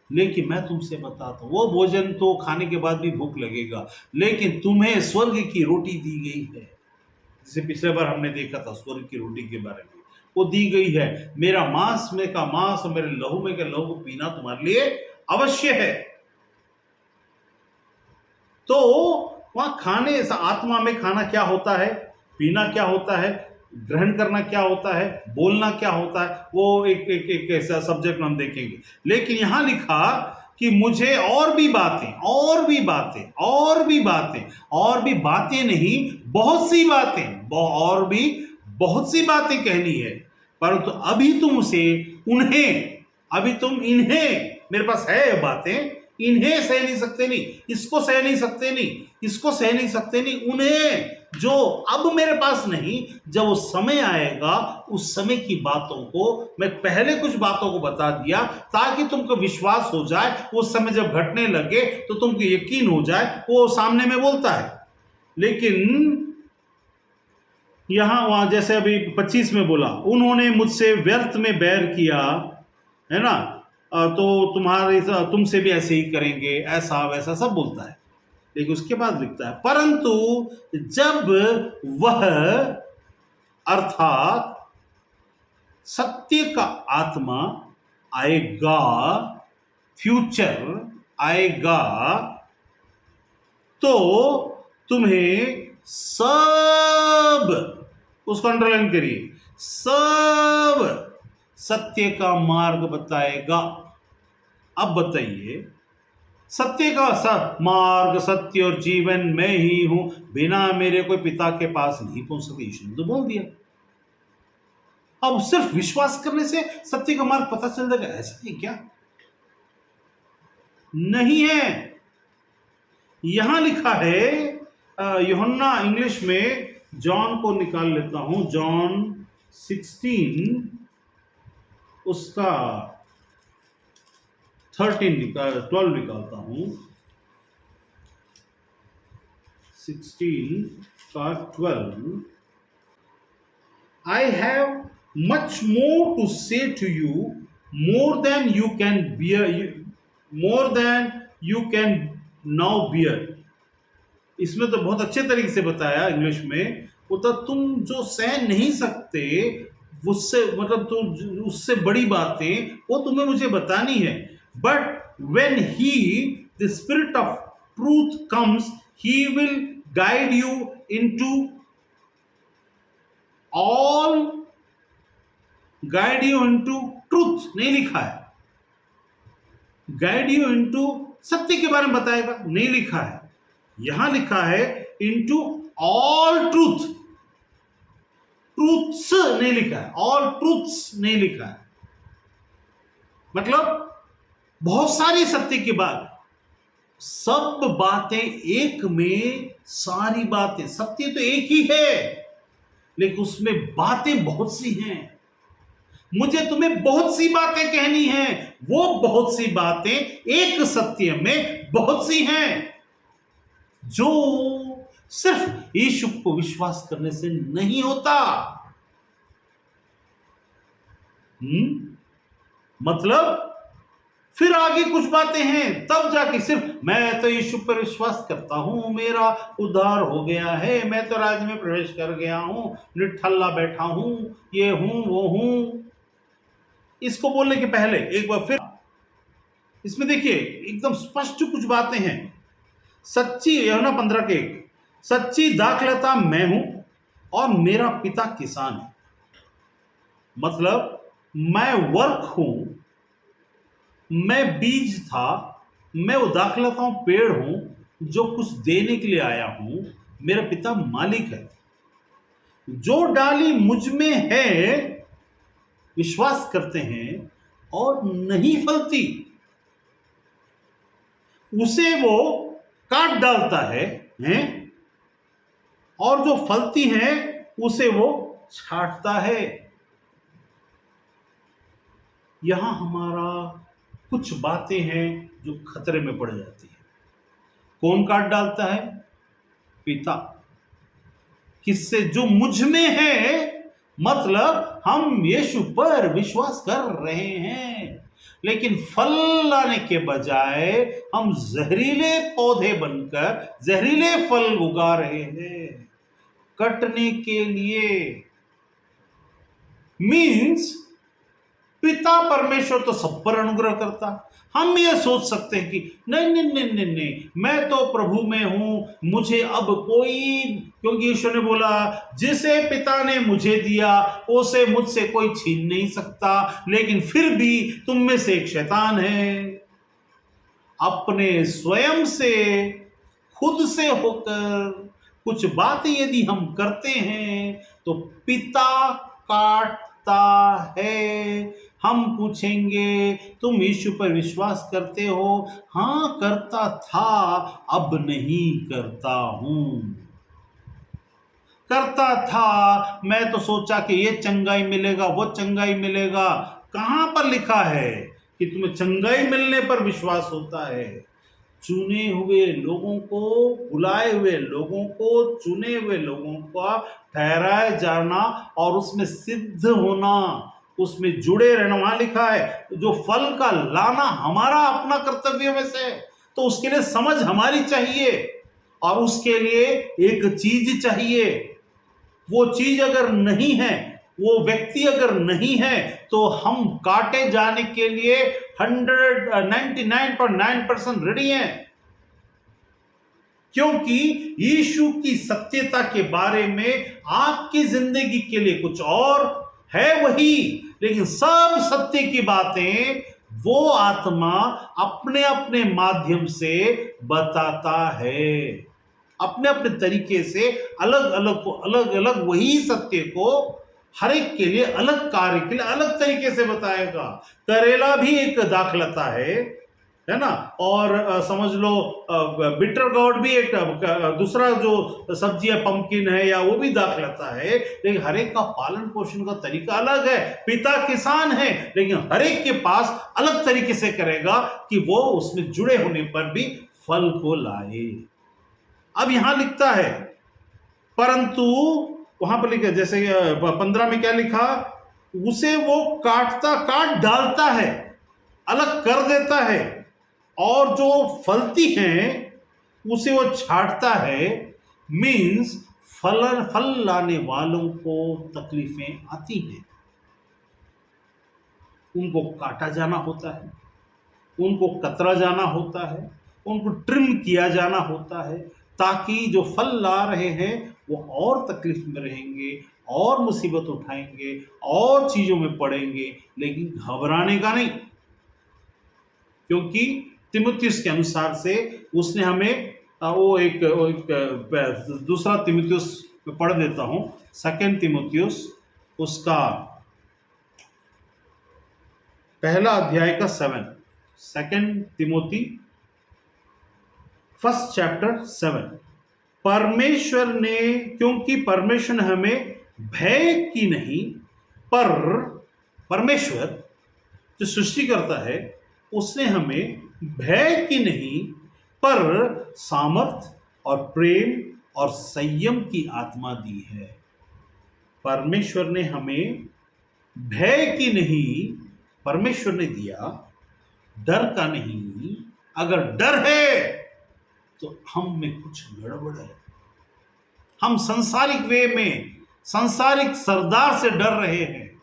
लेकिन मैं तुमसे बताता हूं, वो भोजन तो खाने के बाद भी भूख लगेगा, लेकिन तुम्हें स्वर्ग की रोटी दी गई है। जैसे पिछले बार हमने देखा था स्वर्ग की रोटी के बारे में, वो दी गई है। मेरा मांस में का मांस और मेरे लहू में का लहू को पीना तुम्हारे लिए अवश्य है। तो वहां खाने, आत्मा में खाना क्या होता है, पीना क्या होता है, ग्रहण करना क्या होता है, बोलना क्या होता है, वो एक ऐसा सब्जेक्ट हम देखेंगे। लेकिन यहां लिखा कि मुझे और भी बातें, और भी बातें, और भी बातें, और भी बातें नहीं, बहुत सी बातें, और भी बहुत सी बातें कहनी है, परंतु अभी तुम उसे उन्हें, अभी तुम इन्हें, मेरे पास है बातें, इन्हें सह नहीं सकते, नहीं इसको सह नहीं सकते, नहीं इसको सह नहीं सकते, नहीं उन्हें जो अब मेरे पास नहीं, जब वो समय आएगा उस समय की बातों को मैं पहले कुछ बातों को बता दिया ताकि तुमको विश्वास हो जाए, वो समय जब घटने लगे तो तुमको यकीन हो जाए, वो सामने में बोलता है। लेकिन यहां वहां जैसे अभी 25 में बोला, उन्होंने मुझसे व्यर्थ में बैर किया, है ना, तो तुम्हारे तुमसे भी ऐसे ही करेंगे, ऐसा वैसा सब बोलता है। लेकिन उसके बाद लिखता है परंतु जब वह अर्थात सत्य का आत्मा आएगा, फ्यूचर आएगा, तो तुम्हें सब, उसको अंडरलाइन करिए, सब सत्य का मार्ग बताएगा। अब बताइए, सत्य का मार्ग, सत्य और जीवन मैं ही हूं, बिना मेरे कोई पिता के पास नहीं पहुंच सकते, यीशु ने तो बोल दिया। अब सिर्फ विश्वास करने से सत्य का मार्ग पता चल जाएगा, ऐसा है क्या? नहीं है। यहां लिखा है, यूहन्ना इंग्लिश में, जॉन को निकाल लेता हूं, जॉन 16 उसका 12 निकालता हूं, 16 का 12। I have much more to say to you, more than you can bear, more than you can now bear। इसमें तो बहुत अच्छे तरीके से बताया इंग्लिश में, वो तो तुम जो सह नहीं सकते, उससे मतलब तुम, उससे बड़ी बातें वो तुम्हें मुझे बतानी है। But when he the spirit of truth comes, he will guide you into all, guide you into truth नहीं लिखा है, गाइड यू इनटू, सत्य के बारे में बताएगा, नहीं लिखा है। यहां लिखा है इनटू ऑल ट्रूथ, ट्रूथ्स नहीं लिखा है, ऑल ट्रूथ्स नहीं लिखा है। मतलब बहुत सारी सत्य की बात, सब बातें एक में, सारी बातें, सत्य तो एक ही है लेकिन उसमें बातें बहुत सी हैं। मुझे तुम्हें बहुत सी बातें कहनी है, वो बहुत सी बातें एक सत्य में बहुत सी हैं जो सिर्फ यीशु को विश्वास करने से नहीं होता। मतलब फिर आगे कुछ बातें हैं, तब जाके सिर्फ मैं तो यीशु पर विश्वास करता हूं, मेरा उद्धार हो गया है, मैं तो राज्य में प्रवेश कर गया हूं, निठल्ला बैठा हूं, ये हूं वो हूं। इसको बोलने के पहले एक बार फिर इसमें देखिए एकदम स्पष्ट कुछ बातें हैं। सच्ची, यूहन्ना 15:1, सच्ची दाखलता मैं हूं और मेरा पिता किसान है। मतलब मैं वर्क हूं, मैं बीज था, मैं वो दाखलता हूं, पेड़ हूं जो कुछ देने के लिए आया हूं, मेरा पिता मालिक है। जो डाली मुझ में है, विश्वास करते हैं और नहीं फलती, उसे वो काट डालता है, हैं? और जो फलती है उसे वो छांटता है। यहां हमारा कुछ बातें हैं जो खतरे में पड़ जाती है। कौन काट डालता है? पिता। किससे? जो मुझ में है, मतलब हम यीशु पर विश्वास कर रहे हैं लेकिन फल लाने के बजाय हम जहरीले पौधे बनकर जहरीले फल उगा रहे हैं कटने के लिए। मीन्स पिता परमेश्वर तो सब पर अनुग्रह करता। हम ये सोच सकते हैं कि नहीं नहीं नहीं नहीं नहीं, मैं तो प्रभु में हूं, मुझे अब कोई, क्योंकि यीशु ने बोला जिसे पिता ने मुझे दिया उसे मुझसे कोई छीन नहीं सकता। लेकिन फिर भी तुम में से एक शैतान है। अपने स्वयं से, खुद से होकर कुछ बातें यदि हम करते हैं तो पिता काटता है। हम पूछेंगे तुम यीशु पर विश्वास करते हो? हां करता था, अब नहीं करता हूं। करता था, मैं तो सोचा कि ये चंगाई मिलेगा, वो चंगाई मिलेगा। कहां पर लिखा है कि तुम्हें चंगाई मिलने पर विश्वास होता है? चुने हुए लोगों को, बुलाए हुए लोगों को, चुने हुए लोगों का ठहराया जाना और उसमें सिद्ध होना, उसमें जुड़े रहना। वहां लिखा है जो फल का लाना हमारा अपना कर्तव्य में से, तो उसके लिए समझ हमारी चाहिए और उसके लिए एक चीज चाहिए। वो चीज अगर नहीं है, वो व्यक्ति अगर नहीं है, तो हम काटे जाने के लिए 99.9% रेडी हैं। क्योंकि यीशु की सत्यता के बारे में आपकी जिंदगी के लिए कुछ और है वही, लेकिन सब सत्य की बातें वो आत्मा अपने अपने माध्यम से बताता है। अपने अपने तरीके से अलग अलग वही सत्य को हर एक के लिए, अलग कार्य के लिए अलग तरीके से बताएगा। करेला भी एक दाखलता है ना। और समझ लो बिटर गॉर्ड भी एक दूसरा जो सब्जी है, पंपकिन है या वो भी दाखलता है। लेकिन हर एक का पालन पोषण का तरीका अलग है। पिता किसान है लेकिन हर एक के पास अलग तरीके से करेगा कि वो उसमें जुड़े होने पर भी फल को लाए। अब यहां लिखता है परंतु, वहां पर लिखा जैसे 15 में क्या लिखा, उसे वो काट डालता है, अलग कर देता है, और जो फलती हैं उसे वो छांटता है। मीन्स फल लाने वालों को तकलीफें आती हैं, उनको काटा जाना होता है, उनको कतरा जाना होता है, उनको ट्रिम किया जाना होता है, ताकि जो फल ला रहे हैं वो और तकलीफ में रहेंगे, और मुसीबत उठाएंगे, और चीजों में पड़ेंगे, लेकिन घबराने का नहीं। क्योंकि तिमुथियुस के अनुसार से उसने हमें वो एक दूसरा तिमुथियुस पढ़ देता हूं, 2 तिमुथियुस उसका पहला अध्याय का 7, 2 तिमोथी 1 चैप्टर 7। परमेश्वर ने, क्योंकि परमेश्वर ने हमें भय की नहीं, पर परमेश्वर जो सृष्टि करता है उसने हमें भय की नहीं पर सामर्थ और प्रेम और संयम की आत्मा दी है। परमेश्वर ने हमें भय की नहीं, परमेश्वर ने दिया, डर का नहीं। अगर डर है तो हम में कुछ गड़बड़ है। हम संसारिक वे में संसारिक सरदार से डर रहे हैं,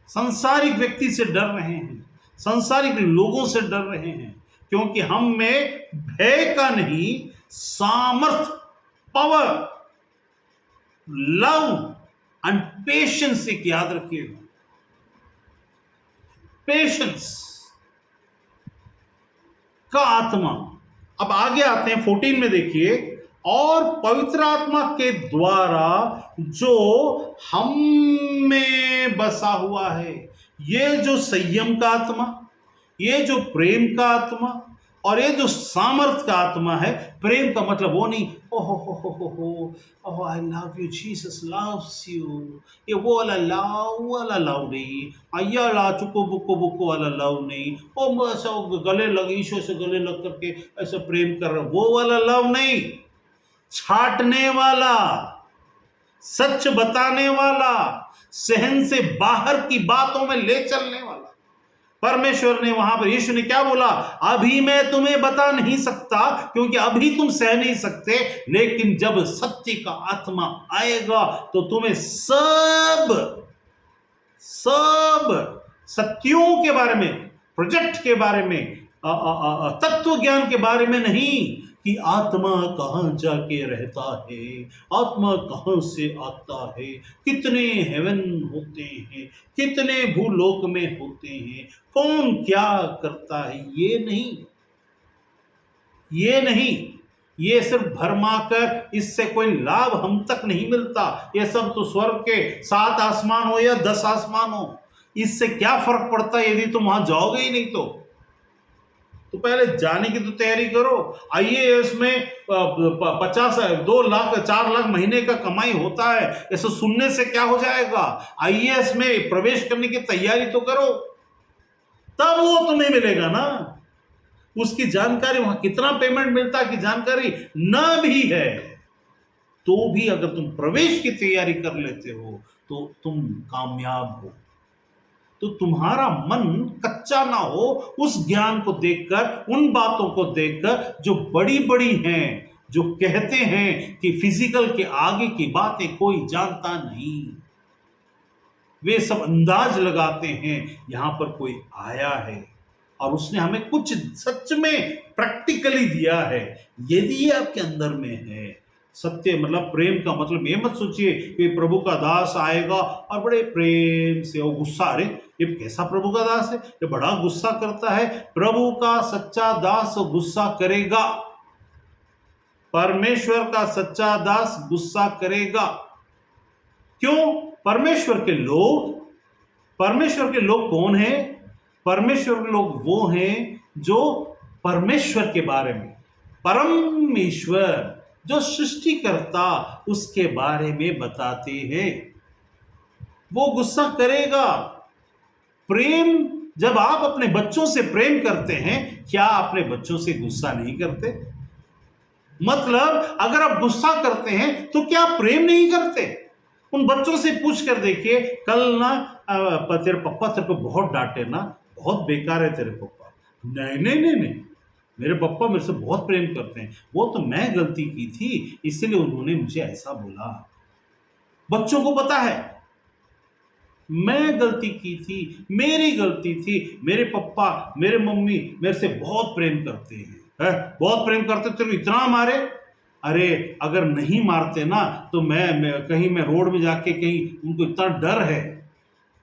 संसारिक व्यक्ति से डर रहे हैं, संसारिक लोगों से डर रहे हैं, क्योंकि हम में भय का नहीं, सामर्थ, पावर, लव एंड पेशेंस, एक याद रखिएगा, पेशेंस का आत्मा। अब आगे आते हैं 14 में, देखिए, और पवित्र आत्मा के द्वारा जो हम में बसा हुआ है। ये जो संयम का आत्मा, ये जो प्रेम का आत्मा और ये जो सामर्थ का आत्मा है। प्रेम का मतलब वो नहीं oh I love you, Jesus loves you, ये वो वाला लव नहीं, अय्या ला चुको बुको बुको वाला लव नहीं, ओ ऐसा गले लग, ईश्वर से गले लग करके ऐसा प्रेम कर रहा, वो वाला लव नहीं। छाटने वाला, सच बताने वाला, सहन से बाहर की बातों में ले चलने वाला। परमेश्वर ने वहां पर, यीशु ने क्या बोला? अभी मैं तुम्हें बता नहीं सकता क्योंकि अभी तुम सह नहीं सकते, लेकिन जब सत्य का आत्मा आएगा तो तुम्हें सब सत्यों के बारे में, प्रोजेक्ट के बारे में, तत्व ज्ञान के बारे में नहीं कि आत्मा कहां जाके रहता है, आत्मा कहां से आता है, कितने हेवन होते हैं, कितने भूलोक में होते हैं, कौन क्या करता है, ये नहीं, ये सिर्फ भरमाकर, इससे कोई लाभ हम तक नहीं मिलता। ये सब तो स्वर्ग के 7 आसमान हो या 10 आसमान हो, इससे क्या फर्क पड़ता है यदि तुम वहां जाओगे ही नहीं तो पहले जाने की तो तैयारी करो। आईएएस में 2 लाख 4 लाख महीने का कमाई होता है, ऐसा सुनने से क्या हो जाएगा? आईएएस में प्रवेश करने की तैयारी तो करो, तब वो तुम्हें मिलेगा ना। उसकी जानकारी, वहां कितना पेमेंट मिलता है की जानकारी ना भी है तो भी अगर तुम प्रवेश की तैयारी कर लेते हो तो तुम कामयाब हो। तो तुम्हारा मन कच्चा ना हो उस ज्ञान को देखकर, उन बातों को देखकर जो बड़ी बड़ी हैं, जो कहते हैं कि फिजिकल के आगे की बातें कोई जानता नहीं, वे सब अंदाज लगाते हैं यहां पर कोई आया है और उसने हमें कुछ सच में प्रैक्टिकली दिया है। यदि ये आपके अंदर में है, सत्य मतलब प्रेम का मतलब ये मत सोचिए कि प्रभु का दास आएगा और बड़े प्रेम से, वो गुस्सा, अरे ये कैसा प्रभु का दास है, ये बड़ा गुस्सा करता है। प्रभु का सच्चा दास गुस्सा करेगा, परमेश्वर का सच्चा दास गुस्सा करेगा। क्यों? परमेश्वर के लोग कौन हैं? परमेश्वर के लोग वो हैं जो परमेश्वर के बारे में, परमेश्वर जो सृष्टिकर्ता, उसके बारे में बताते हैं। वो गुस्सा करेगा। प्रेम, जब आप अपने बच्चों से प्रेम करते हैं, क्या अपने बच्चों से गुस्सा नहीं करते? मतलब अगर आप गुस्सा करते हैं तो क्या प्रेम नहीं करते? उन बच्चों से पूछ कर देखिए, कल ना तेरे पापा तेरे को बहुत डांटे ना, बहुत बेकार है तेरे पापा। नहीं, मेरे पापा मेरे से बहुत प्रेम करते हैं, वो तो मैं गलती की थी इसलिए उन्होंने मुझे ऐसा बोला। बच्चों को पता है मैं गलती की थी, मेरी गलती थी, मेरे पापा मेरे मम्मी मेरे से बहुत प्रेम करते हैं, बहुत प्रेम करते, तेरे इतना मारे। अरे अगर नहीं मारते ना तो मैं रोड में जाके कहीं, उनको इतना डर है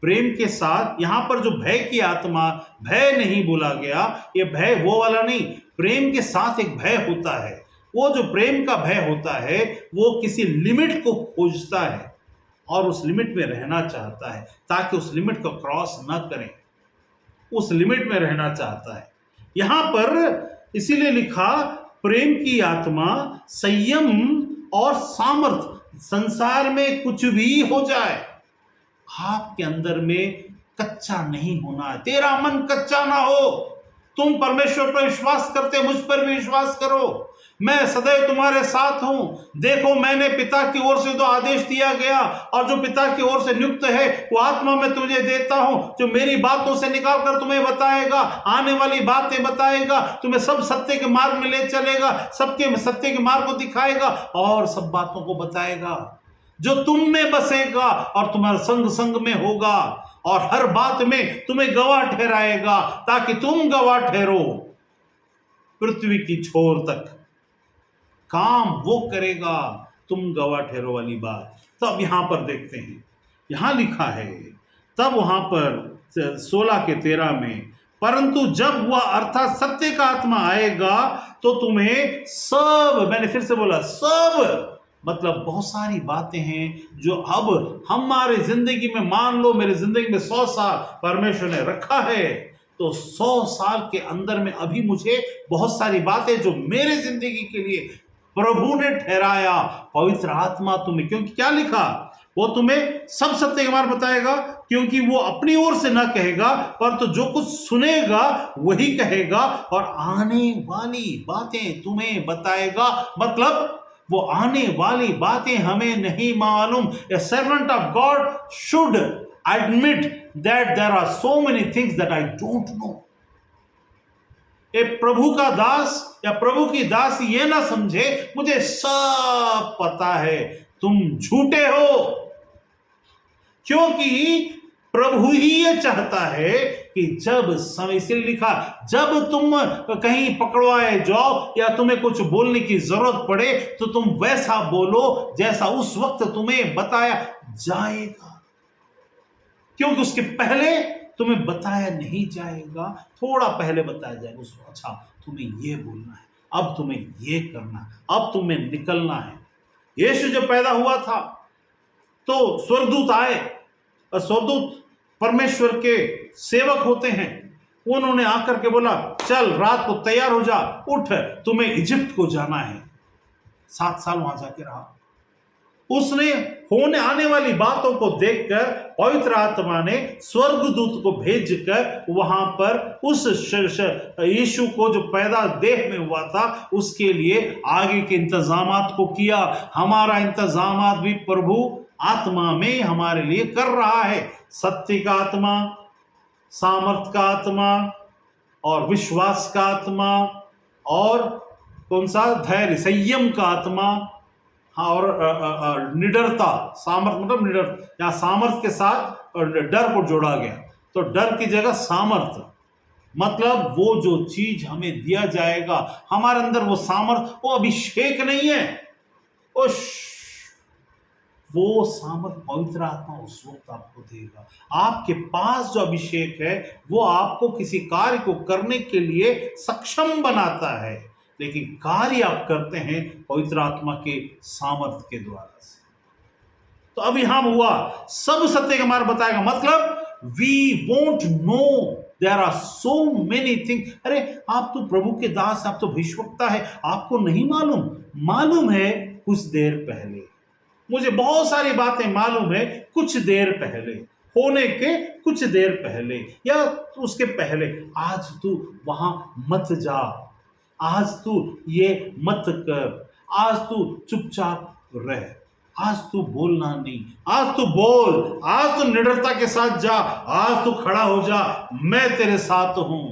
प्रेम के साथ, यहां पर जो भय की आत्मा, भय नहीं बोला गया, ये भय वो वाला नहीं, प्रेम के साथ एक भय होता है। वो जो प्रेम का भय होता है वो किसी लिमिट को खोजता है और उस लिमिट में रहना चाहता है, ताकि उस लिमिट को क्रॉस ना करें, उस लिमिट में रहना चाहता है। यहां पर इसीलिए लिखा, प्रेम की आत्मा संयम और सामर्थ, संसार में कुछ भी हो जाए आपके अंदर में कच्चा नहीं होना है, तेरा मन कच्चा ना हो। तुम परमेश्वर पर विश्वास करते, मुझ पर भी विश्वास करो, मैं सदैव तुम्हारे साथ हूं। देखो, मैंने पिता की ओर से जो आदेश दिया गया और जो पिता की ओर से नियुक्त है वो आत्मा मैं तुझे देता हूं, जो मेरी बातों से निकाल कर तुम्हें बताएगा, आने वाली बातें बताएगा, तुम्हें सब सत्य के मार्ग में ले चलेगा, सबके सत्य के मार्ग को दिखाएगा और सब बातों को बताएगा, जो तुम में बसेगा और तुम्हारा संग संग में होगा और हर बात में तुम्हें गवाह ठहराएगा, ताकि तुम गवाह ठहरो पृथ्वी की छोर तक। काम वो करेगा, तुम गवाह ठहरो वाली बात। तो अब यहां पर देखते हैं, यहां लिखा है, तब वहां पर 16 के 13 में, परंतु जब वह अर्थात सत्य का आत्मा आएगा तो तुम्हें सब, मैंने फिर से बोला सब, मतलब बहुत सारी बातें हैं जो अब हमारे जिंदगी में, मान लो मेरी जिंदगी में 100 साल परमेश्वर ने रखा है, तो 100 साल के अंदर में अभी मुझे बहुत सारी बातें जो मेरे जिंदगी के लिए प्रभु ने ठहराया, पवित्र आत्मा तुम्हें, क्योंकि क्या लिखा, वो तुम्हें सब सत्य के मार्ग बताएगा, क्योंकि वो अपनी ओर से ना कहेगा, पर तो जो कुछ सुनेगा वही कहेगा और आने वाली बातें तुम्हें बताएगा। मतलब वो आने वाली बातें हमें नहीं मालूम। A servant of God should admit that there are so many things that I don't know. एक प्रभु का दास या प्रभु की दास ये ना समझे मुझे सब पता है, तुम झूठे हो, क्योंकि प्रभु ही ये चाहता है कि जब समय, से लिखा, जब तुम कहीं पकड़वाए जाओ या तुम्हें कुछ बोलने की जरूरत पड़े तो तुम वैसा बोलो जैसा उस वक्त तुम्हें बताया जाएगा, क्योंकि उसके पहले तुम्हें बताया नहीं जाएगा, थोड़ा पहले बताया जाएगा उसको, अच्छा तुम्हें ये बोलना है, अब तुम्हें ये करना है, अब तुम्हें निकलना है। यीशु जब पैदा हुआ था तो स्वर्गदूत आए, और स्वर्गदूत परमेश्वर के सेवक होते हैं, उन्होंने आकर के बोला, चल रात को तैयार हो जा, उठ, तुम्हें इजिप्ट को जाना है। 7 साल वहां जाके रहा। उसने होने आने वाली बातों को देखकर पवित्र आत्मा ने स्वर्गदूत को भेजकर वहां पर उस यीशु को जो पैदा देह में हुआ था उसके लिए आगे के इंतजामात को किया। हमारा इंतजामात भी प्रभु आत्मा में हमारे लिए कर रहा है। सत्य का आत्मा, सामर्थ का आत्मा और विश्वास का आत्मा, और कौन सा, धैर्य संयम का आत्मा, हाँ, और निडरता, सामर्थ मतलब निडर, या सामर्थ के साथ डर को जोड़ा गया, तो डर की जगह सामर्थ, मतलब वो जो चीज हमें दिया जाएगा हमारे अंदर, वो सामर्थ, वो अभिषेक नहीं है, वो सामर्थ पवित्र आत्मा उस वक्त आपको देगा। आपके पास जो अभिषेक है वो आपको किसी कार्य को करने के लिए सक्षम बनाता है, लेकिन कार्य आप करते हैं पवित्र आत्मा के सामर्थ के द्वारा से। तो अब यहां हुआ सब सत्य का मार्ग बताएगा, मतलब we won't know, there are so many things. अरे आप तो प्रभु के दास, आप तो भविष्यवक्ता है, आपको नहीं मालूम? मालूम है कुछ देर पहले, मुझे बहुत सारी बातें मालूम है कुछ देर पहले, होने के कुछ देर पहले या उसके पहले। आज तू वहां मत जा, आज तू ये मत कर, आज तू चुपचाप रह, आज तू बोलना नहीं, आज तू बोल, आज तू निडरता के साथ जा, आज तू खड़ा हो जा, मैं तेरे साथ हूं।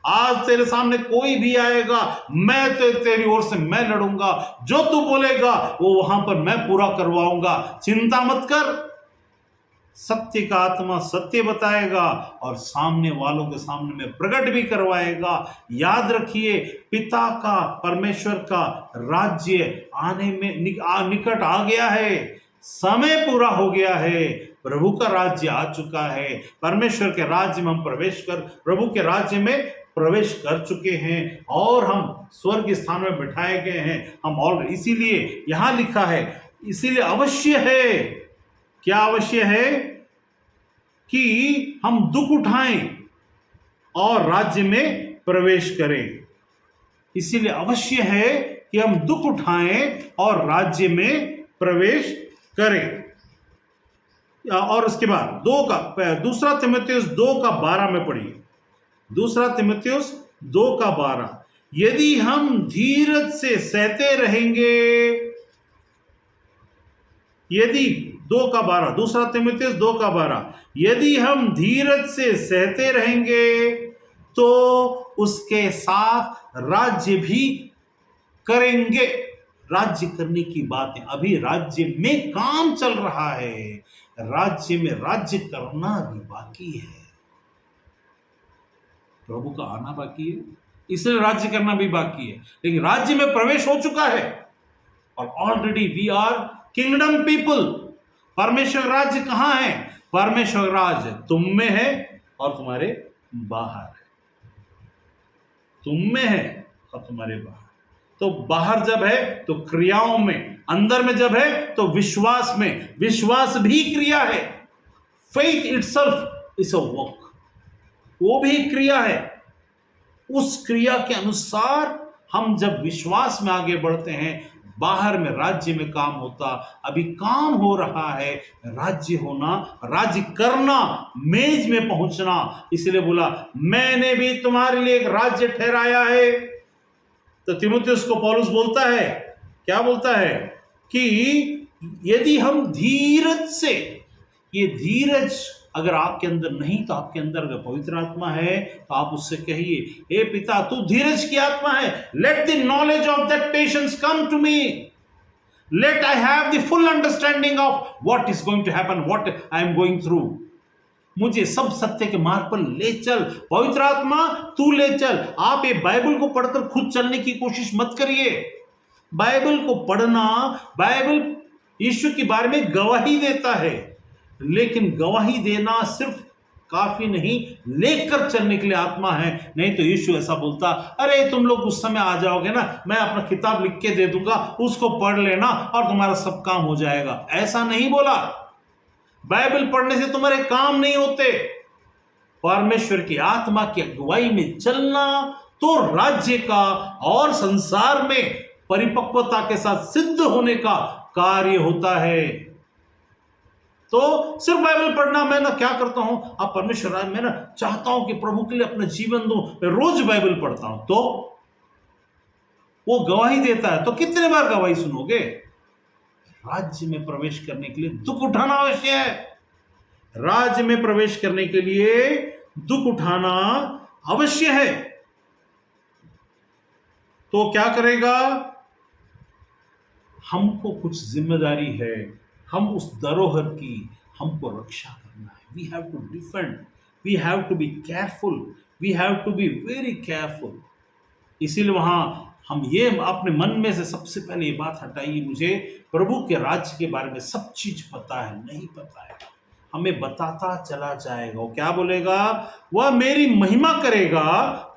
आज तेरे सामने कोई भी आएगा, मैं तो तेरी ओर से मैं लड़ूंगा, जो तू बोलेगा वो वहां पर मैं पूरा करवाऊंगा, चिंता मत कर। सत्य का आत्मा सत्य बताएगा और सामने वालों के सामने में प्रकट भी करवाएगा। याद रखिए, पिता का, परमेश्वर का राज्य आने में निकट आ गया है, समय पूरा हो गया है, प्रभु का राज्य आ चुका है। परमेश्वर के राज्य में हम प्रभु के राज्य में प्रवेश कर चुके हैं और हम स्वर्ग स्थान में बिठाए गए हैं। हम ऑलरेडी, इसीलिए यहां लिखा है, इसीलिए अवश्य है, क्या अवश्य है कि हम दुख उठाएं और राज्य में प्रवेश करें। इसीलिए अवश्य है कि हम दुख उठाएं और राज्य में प्रवेश करें। और उसके बाद दूसरा तीमुथियुस 2:12 में पढ़िए। दूसरा तीमुथियुस 2:12, यदि हम धीरज से सहते रहेंगे, यदि 2:12, दूसरा तीमुथियुस 2:12, यदि हम धीरज से सहते रहेंगे तो उसके साथ राज्य भी करेंगे। राज्य करने की बात है, अभी राज्य में काम चल रहा है, राज्य में राज्य करना भी बाकी है। प्रभु का आना बाकी है, इसलिए राज्य करना भी बाकी है, लेकिन राज्य में प्रवेश हो चुका है और already we are kingdom people. परमेश्वर राज्य कहां है? परमेश्वर राज्य तुम में है और तुम्हारे बाहर है। तुम में है और तुम्हारे बाहर। तो बाहर जब है तो क्रियाओं में, अंदर में जब है तो विश्वास में। विश्वास भी क्रिया है। Faith itself is a work, वो भी क्रिया है। उस क्रिया के अनुसार हम जब विश्वास में आगे बढ़ते हैं, बाहर में राज्य में काम होता, अभी काम हो रहा है, राज्य होना, राज्य करना, मेज में पहुंचना। इसलिए बोला मैंने भी तुम्हारे लिए एक राज्य ठहराया है। तो तीमुथियुस को पौलुस बोलता है, क्या बोलता है कि यदि हम धीरज से, ये धीरज अगर आपके अंदर नहीं तो आपके अंदर अगर पवित्र आत्मा है तो आप उससे कहिए, हे पिता तू धीरज की आत्मा है, let the knowledge of that patience come to me, let I have the full understanding of what is going to happen, what I am going through. मुझे सब सत्य के मार्ग पर ले चल, पवित्र आत्मा तू ले चल। आप ये बाइबल को पढ़कर खुद चलने की कोशिश मत करिए। बाइबल को पढ़ना, बाइबल यीशु के बारे में गवाही देता है, लेकिन गवाही देना सिर्फ काफी नहीं, लेकर चलने के लिए आत्मा है। नहीं तो यीशु ऐसा बोलता, अरे तुम लोग उस समय आ जाओगे ना, मैं अपना किताब लिख के दे दूंगा, उसको पढ़ लेना और तुम्हारा सब काम हो जाएगा। ऐसा नहीं बोला। बाइबल पढ़ने से तुम्हारे काम नहीं होते। परमेश्वर की आत्मा की अगुवाई में चलना तो राज्य का और संसार में परिपक्वता के साथ सिद्ध होने का कार्य होता है। तो सिर्फ बाइबल पढ़ना, मैं ना क्या करता हूं, आप परमेश्वर, मैं ना चाहता हूं कि प्रभु के लिए अपना जीवन दूं, मैं रोज बाइबल पढ़ता हूं, तो वो गवाही देता है। तो कितने बार गवाही सुनोगे? राज्य में प्रवेश करने के लिए दुख उठाना अवश्य है। राज्य में प्रवेश करने के लिए दुख उठाना अवश्य है। तो क्या करेगा? हमको कुछ जिम्मेदारी है, हम उस धरोहर की हमको रक्षा करना है। We have to defend, we have to be careful, we have to be very careful. इसीलिए वहां हम ये अपने मन में से सबसे पहले ये बात हटाइए, मुझे प्रभु के राज्य के बारे में सब चीज पता है, नहीं पता है, हमें बताता चला जाएगा। वो क्या बोलेगा? वह मेरी महिमा करेगा।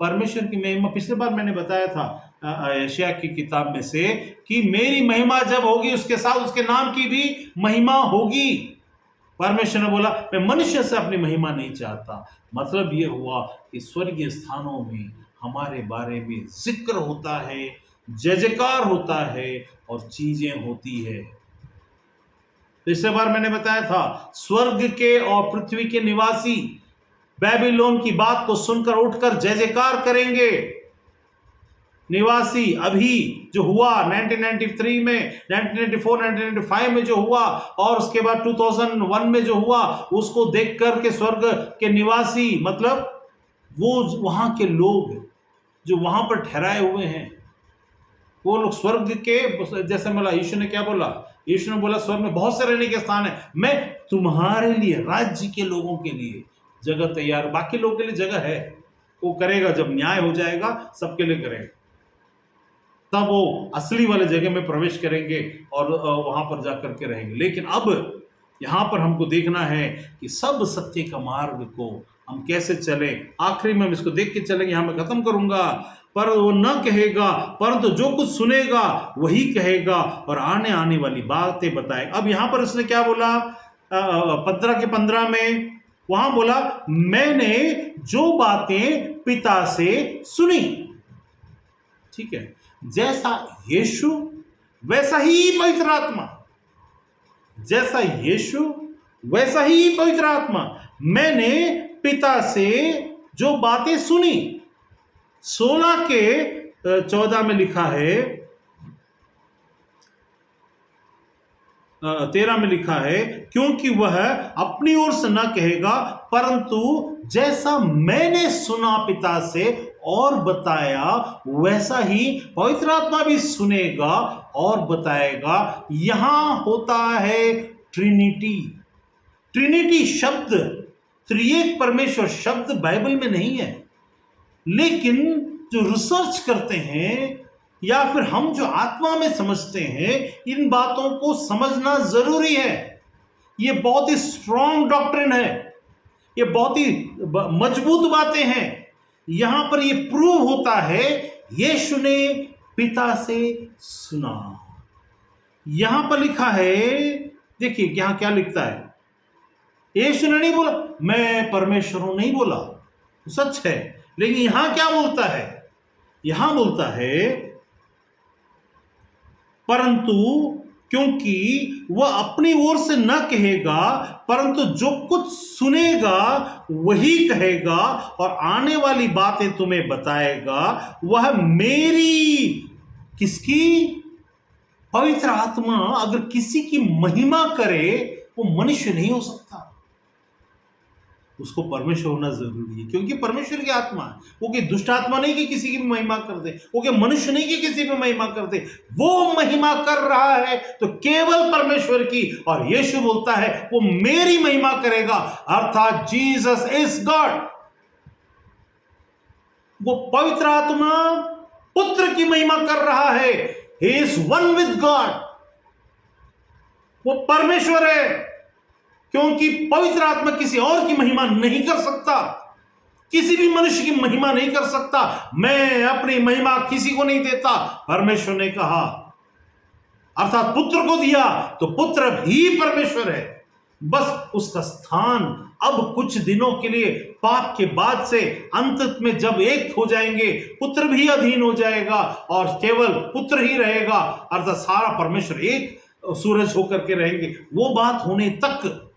परमेश्वर की महिमा, पिछले बार मैंने बताया था यशायाह की किताब में से कि मेरी महिमा जब होगी उसके साथ उसके नाम की भी महिमा होगी। परमेश्वर ने बोला मैं मनुष्य से अपनी महिमा नहीं चाहता। मतलब ये हुआ कि स्वर्गीय स्थानों में हमारे बारे में जिक्र होता है, जय जयकार होता है और चीजें होती है। पिछले बार मैंने बताया था स्वर्ग के और पृथ्वी के निवासी बेबीलोन की बात को सुनकर उठकर जय जयकार करेंगे। निवासी अभी जो हुआ 1993 में, 1994, 1995 में जो हुआ और उसके बाद 2001 में जो हुआ, उसको देख कर के स्वर्ग के निवासी, मतलब वो वहां के लोग जो वहां पर ठहराए हुए हैं, वो लोग स्वर्ग के, जैसे बोला यीशु ने, क्या बोला? यीशु ने बोला स्वर्ग में बहुत से रहने के स्थान है, मैं तुम्हारे लिए, राज्य के लोगों के लिए जगह तैयार। बाकी लोगों के लिए जगह है, वो करेगा जब न्याय हो जाएगा, सबके लिए करेगा, तब वो असली वाले जगह में प्रवेश करेंगे और वहां पर जाकर के रहेंगे। लेकिन अब यहां पर हमको देखना है कि सब सत्य का मार्ग को हम कैसे चले। आखिरी में हम इसको देख के चलेंगे, यहां मैं खत्म करूंगा। पर वो न कहेगा, परंतु जो कुछ सुनेगा वही कहेगा और आने आने वाली बातें बताएगा। अब यहां पर उसने क्या बोला 15 के 15 में, वहां बोला मैंने जो बातें पिता से सुनी। ठीक है, जैसा यीशु वैसा ही पवित्र आत्मा, जैसा यीशु वैसा ही पवित्र आत्मा। मैंने पिता से जो बातें सुनी। 16 के 14 में लिखा है, 13 में लिखा है, क्योंकि वह अपनी ओर से न कहेगा, परंतु जैसा मैंने सुना पिता से और बताया, वैसा ही पवित्र आत्मा भी सुनेगा और बताएगा। यहां होता है ट्रिनिटी। ट्रिनिटी शब्द, त्रिएक परमेश्वर शब्द बाइबल में नहीं है, लेकिन जो रिसर्च करते हैं या फिर हम जो आत्मा में समझते हैं, इन बातों को समझना जरूरी है। ये बहुत ही स्ट्रॉन्ग डॉक्ट्रिन है, ये बहुत ही मजबूत बातें हैं। यहां पर ये प्रूव होता है यीशु ने पिता से सुना। यहां पर लिखा है, देखिए यहां क्या लिखता है, यीशु ने नहीं बोला मैं परमेश्वर हूं, नहीं बोला, सच है। लेकिन यहां क्या बोलता है, यहां बोलता है परंतु क्योंकि वह अपनी ओर से न कहेगा, परंतु जो कुछ सुनेगा वही कहेगा और आने वाली बातें तुम्हें बताएगा। वह मेरी, किसकी? पवित्र आत्मा अगर किसी की महिमा करे, वो मनुष्य नहीं हो सकता, उसको परमेश्वर होना जरूरी है, क्योंकि परमेश्वर की आत्मा है। वो कि दुष्ट आत्मा नहीं कि किसी की भी महिमा कर दे, वो कि मनुष्य नहीं कि किसी की महिमा कर दे, वो महिमा कर रहा है तो केवल परमेश्वर की। और यीशु बोलता है वो मेरी महिमा करेगा, अर्थात जीसस इज गॉड। वो पवित्र आत्मा पुत्र की महिमा कर रहा है, he is one with God, वो परमेश्वर है, क्योंकि पवित्र आत्मा किसी और की महिमा नहीं कर सकता, किसी भी मनुष्य की महिमा नहीं कर सकता। मैं अपनी महिमा किसी को नहीं देता, परमेश्वर ने कहा, अर्थात पुत्र को दिया, तो पुत्र भी परमेश्वर है। बस उसका स्थान अब कुछ दिनों के लिए पाप के बाद से अंत में जब एक हो जाएंगे, पुत्र भी अधीन हो जाएगा और केवल पुत्र ही रहेगा, अर्थात सारा परमेश्वर एक सूरज होकर के रहेंगे। वो बात होने तक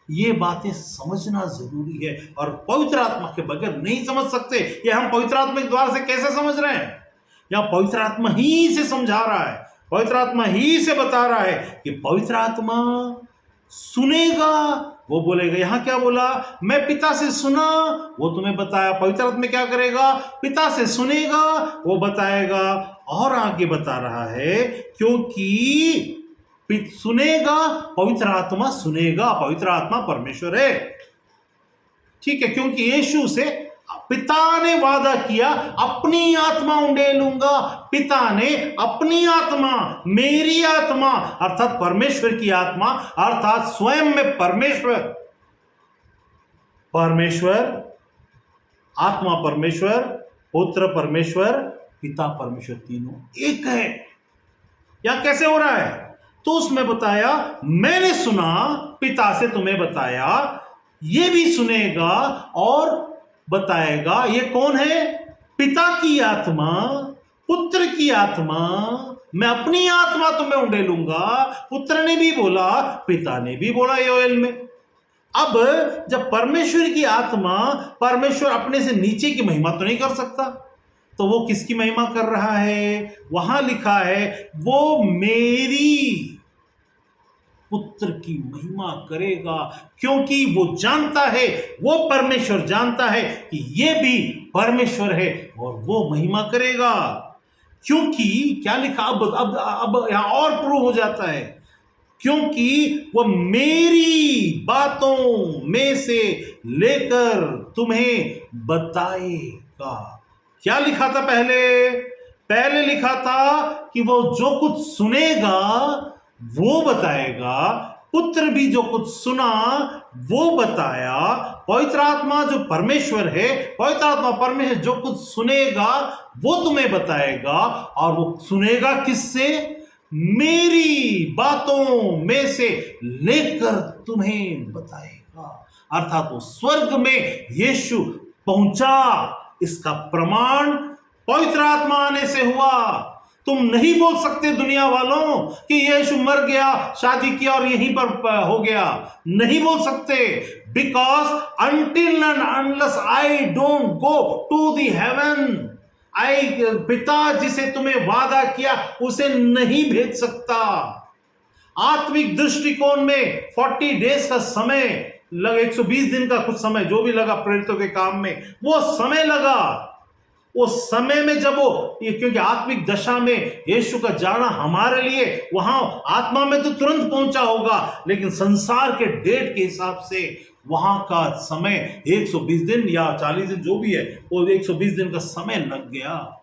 ये बातें समझना जरूरी है, और पवित्र आत्मा के बगैर नहीं समझ सकते। ये हम पवित्र आत्मा के द्वारा से कैसे समझ रहे हैं? या पवित्र आत्मा ही से समझा रहा है, पवित्र आत्मा ही से बता रहा है कि पवित्र आत्मा सुनेगा, वो बोलेगा। यहां क्या बोला? मैं पिता से सुना, वो तुम्हें बताया। पवित्र आत्मा क्या करेगा? पिता से सुनेगा, वो बताएगा। और आगे बता रहा है क्योंकि सुनेगा, पवित्र आत्मा सुनेगा, पवित्र आत्मा परमेश्वर है। ठीक है, क्योंकि यीशु से पिता ने वादा किया, अपनी आत्मा उंडेलूंगा। पिता ने अपनी आत्मा, मेरी आत्मा, अर्थात परमेश्वर की आत्मा, अर्थात स्वयं में परमेश्वर, परमेश्वर आत्मा परमेश्वर, पुत्र परमेश्वर, पिता परमेश्वर, तीनों एक है। या कैसे हो रहा है? तो उसमें बताया मैंने सुना, पिता से तुम्हें बताया, ये भी सुनेगा और बताएगा। ये कौन है? पिता की आत्मा, पुत्र की आत्मा। मैं अपनी आत्मा तुम्हें उंडेलूंगा। पुत्र ने भी बोला, पिता ने भी बोला योएल में। अब जब परमेश्वर की आत्मा, परमेश्वर अपने से नीचे की महिमा तो नहीं कर सकता, तो वो किसकी महिमा कर रहा है? वहां लिखा है वो मेरी पुत्र की महिमा करेगा, क्योंकि वो जानता है, वो परमेश्वर जानता है कि ये भी परमेश्वर है और वो महिमा करेगा। क्योंकि क्या लिखा? अब यहां और प्रूव हो जाता है, क्योंकि वह मेरी बातों में से लेकर तुम्हें बताएगा। क्या लिखा था पहले? पहले लिखा था कि वो जो कुछ सुनेगा वो बताएगा, पुत्र भी जो कुछ सुना वो बताया। पवित्र आत्मा जो परमेश्वर है, पवित्र आत्मा परमेश्वर जो कुछ सुनेगा वो तुम्हें बताएगा। और वो सुनेगा किससे? मेरी बातों में से लेकर तुम्हें बताएगा। अर्थात वो स्वर्ग में यीशु पहुंचा, इसका प्रमाण पवित्र आत्मा आने से हुआ। तुम नहीं बोल सकते दुनिया वालों कि यीशु मर गया, शादी किया और यहीं पर हो गया। नहीं बोल सकते, because until and unless I don't go to the heaven, पिता जिसे तुम्हें वादा किया उसे नहीं भेज सकता। आत्मिक दृष्टिकोण में 40 डेज का समय लगा, 120 दिन का कुछ समय जो भी लगा प्रेरितों के काम में, वो समय लगा। उस समय में जब वो, क्योंकि आत्मिक दशा में यीशु का जाना हमारे लिए वहां आत्मा में तो तुरंत पहुंचा होगा, लेकिन संसार के डेट के हिसाब से वहां का समय 120 दिन या 40 दिन जो भी है, वो 120 दिन का समय लग गया।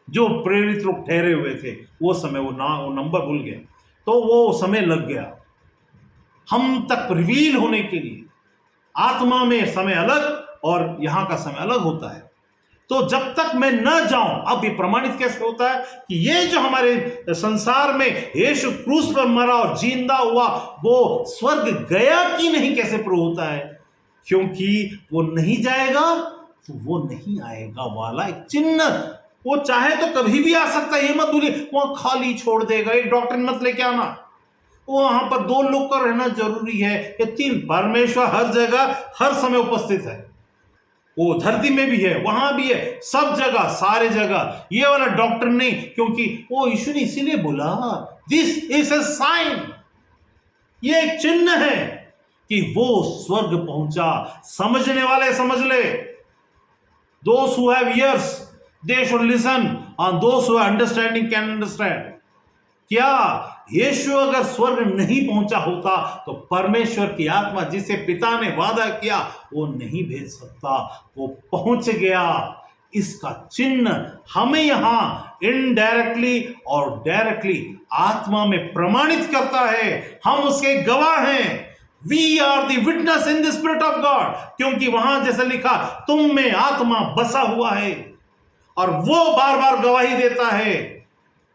जो प्रेरित लोग ठहरे हुए थे वो समय, वो नंबर भूल गया, तो वो समय लग गया हम तक रिवील होने के लिए। आत्मा में समय अलग और यहां का समय अलग होता है। तो जब तक मैं न जाऊं, अब ये प्रमाणित कैसे होता है कि ये जो हमारे संसार में यीशु क्रूस पर मरा और जिंदा हुआ, वो स्वर्ग गया कि नहीं कैसे प्रूव होता है? क्योंकि वो नहीं जाएगा तो वो नहीं आएगा वाला एक चिन्ह। वो चाहे तो कभी भी आ सकता है, ये मत भूलिए। वहां खाली छोड़ देगा, एक डॉक्ट्रिन मत लेके आना। वहां पर 2 लोग का रहना जरूरी है, ये 3। परमेश्वर हर जगह हर समय उपस्थित है। वो धरती में भी है, वहां भी है, सब जगह, सारे जगह। ये वाला डॉक्ट्रिन नहीं, क्योंकि वो यीशु ने इसीलिए बोला दिस इज अ साइन, ये एक चिन्ह है कि वो स्वर्ग पहुंचा। समझने वाले समझ ले। Those who have ears, they should listen, and those who are understanding can understand. क्या यीशु अगर स्वर्ग नहीं पहुंचा होता तो परमेश्वर की आत्मा जिसे पिता ने वादा किया वो नहीं भेज सकता। वो पहुंच गया। इसका चिन्ह हमें यहां इनडायरेक्टली और डायरेक्टली आत्मा में प्रमाणित करता है। हम उसके गवाह हैं। We are the witness in the spirit of God, क्योंकि वहां जैसे लिखा, तुम में आत्मा बसा हुआ है और वो बार बार गवाही देता है।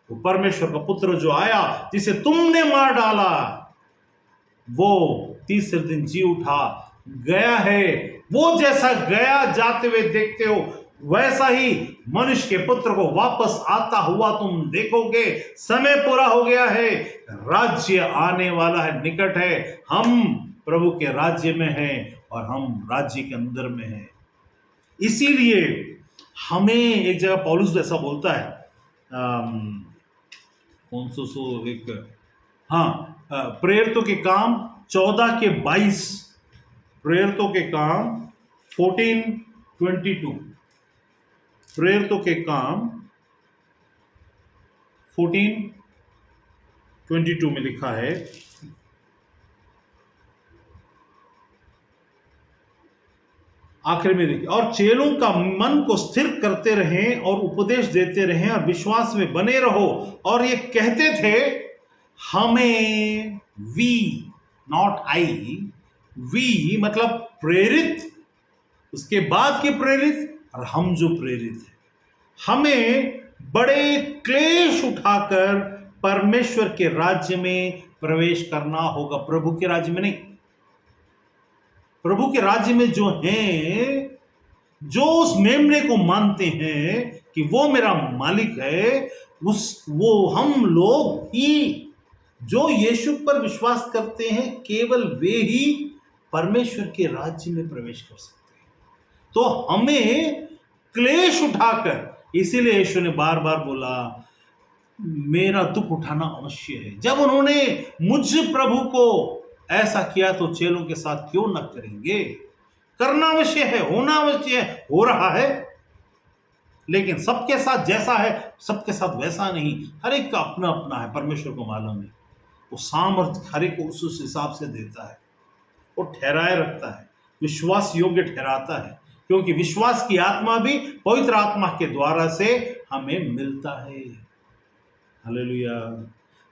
वो परमेश्वर का पुत्र जो आया, जिसे तुमने मार डाला, वो तीसरे दिन जी उठा, गया है। वो जैसा गया जाते हुए देखते हो, वैसा ही मनुष्य के पुत्र को वापस आता हुआ तुम देखोगे। समय पूरा हो गया है, राज्य आने वाला है, निकट है। हम प्रभु के राज्य में हैं और हम राज्य के अंदर में हैं। इसीलिए हमें एक जगह पौलुस ऐसा बोलता है, कौन सो एक, प्रेरितों के काम 14:22, प्रेरितों के काम 14:22, प्रेरितों के काम 14:22 में लिखा है, आखिर में देखिए, और चेलों का मन को स्थिर करते रहें और उपदेश देते रहें और विश्वास में बने रहो। और ये कहते थे हमें, वी नॉट आई, वी मतलब प्रेरित, उसके बाद के प्रेरित और हम जो प्रेरित हैं, हमें बड़े क्लेश उठाकर परमेश्वर के राज्य में प्रवेश करना होगा। प्रभु के राज्य में नहीं, प्रभु के राज्य में जो हैं, जो उस मेमने को मानते हैं कि वो मेरा मालिक है, वो हम लोग ही, जो यीशु पर विश्वास करते हैं, केवल वे ही परमेश्वर के राज्य में प्रवेश कर सकते हैं। तो हमें क्लेश उठाकर, इसीलिए यीशु ने बार बार बोला मेरा दुख उठाना अवश्य है। जब उन्होंने मुझ प्रभु को ऐसा किया तो चेलों के साथ क्यों न करेंगे? करना अवश्य है, होना अवश्य है, हो रहा है। लेकिन सबके साथ जैसा है सबके साथ वैसा नहीं, हर एक का अपना अपना है। परमेश्वर को मालूम है, वो सामर्थ्य हर एक को उस हिसाब से देता है, वो ठहराए रखता है, विश्वास योग्य ठहराता है। क्योंकि विश्वास की आत्मा भी पवित्र आत्मा के द्वारा से हमें मिलता है। हालेलुया।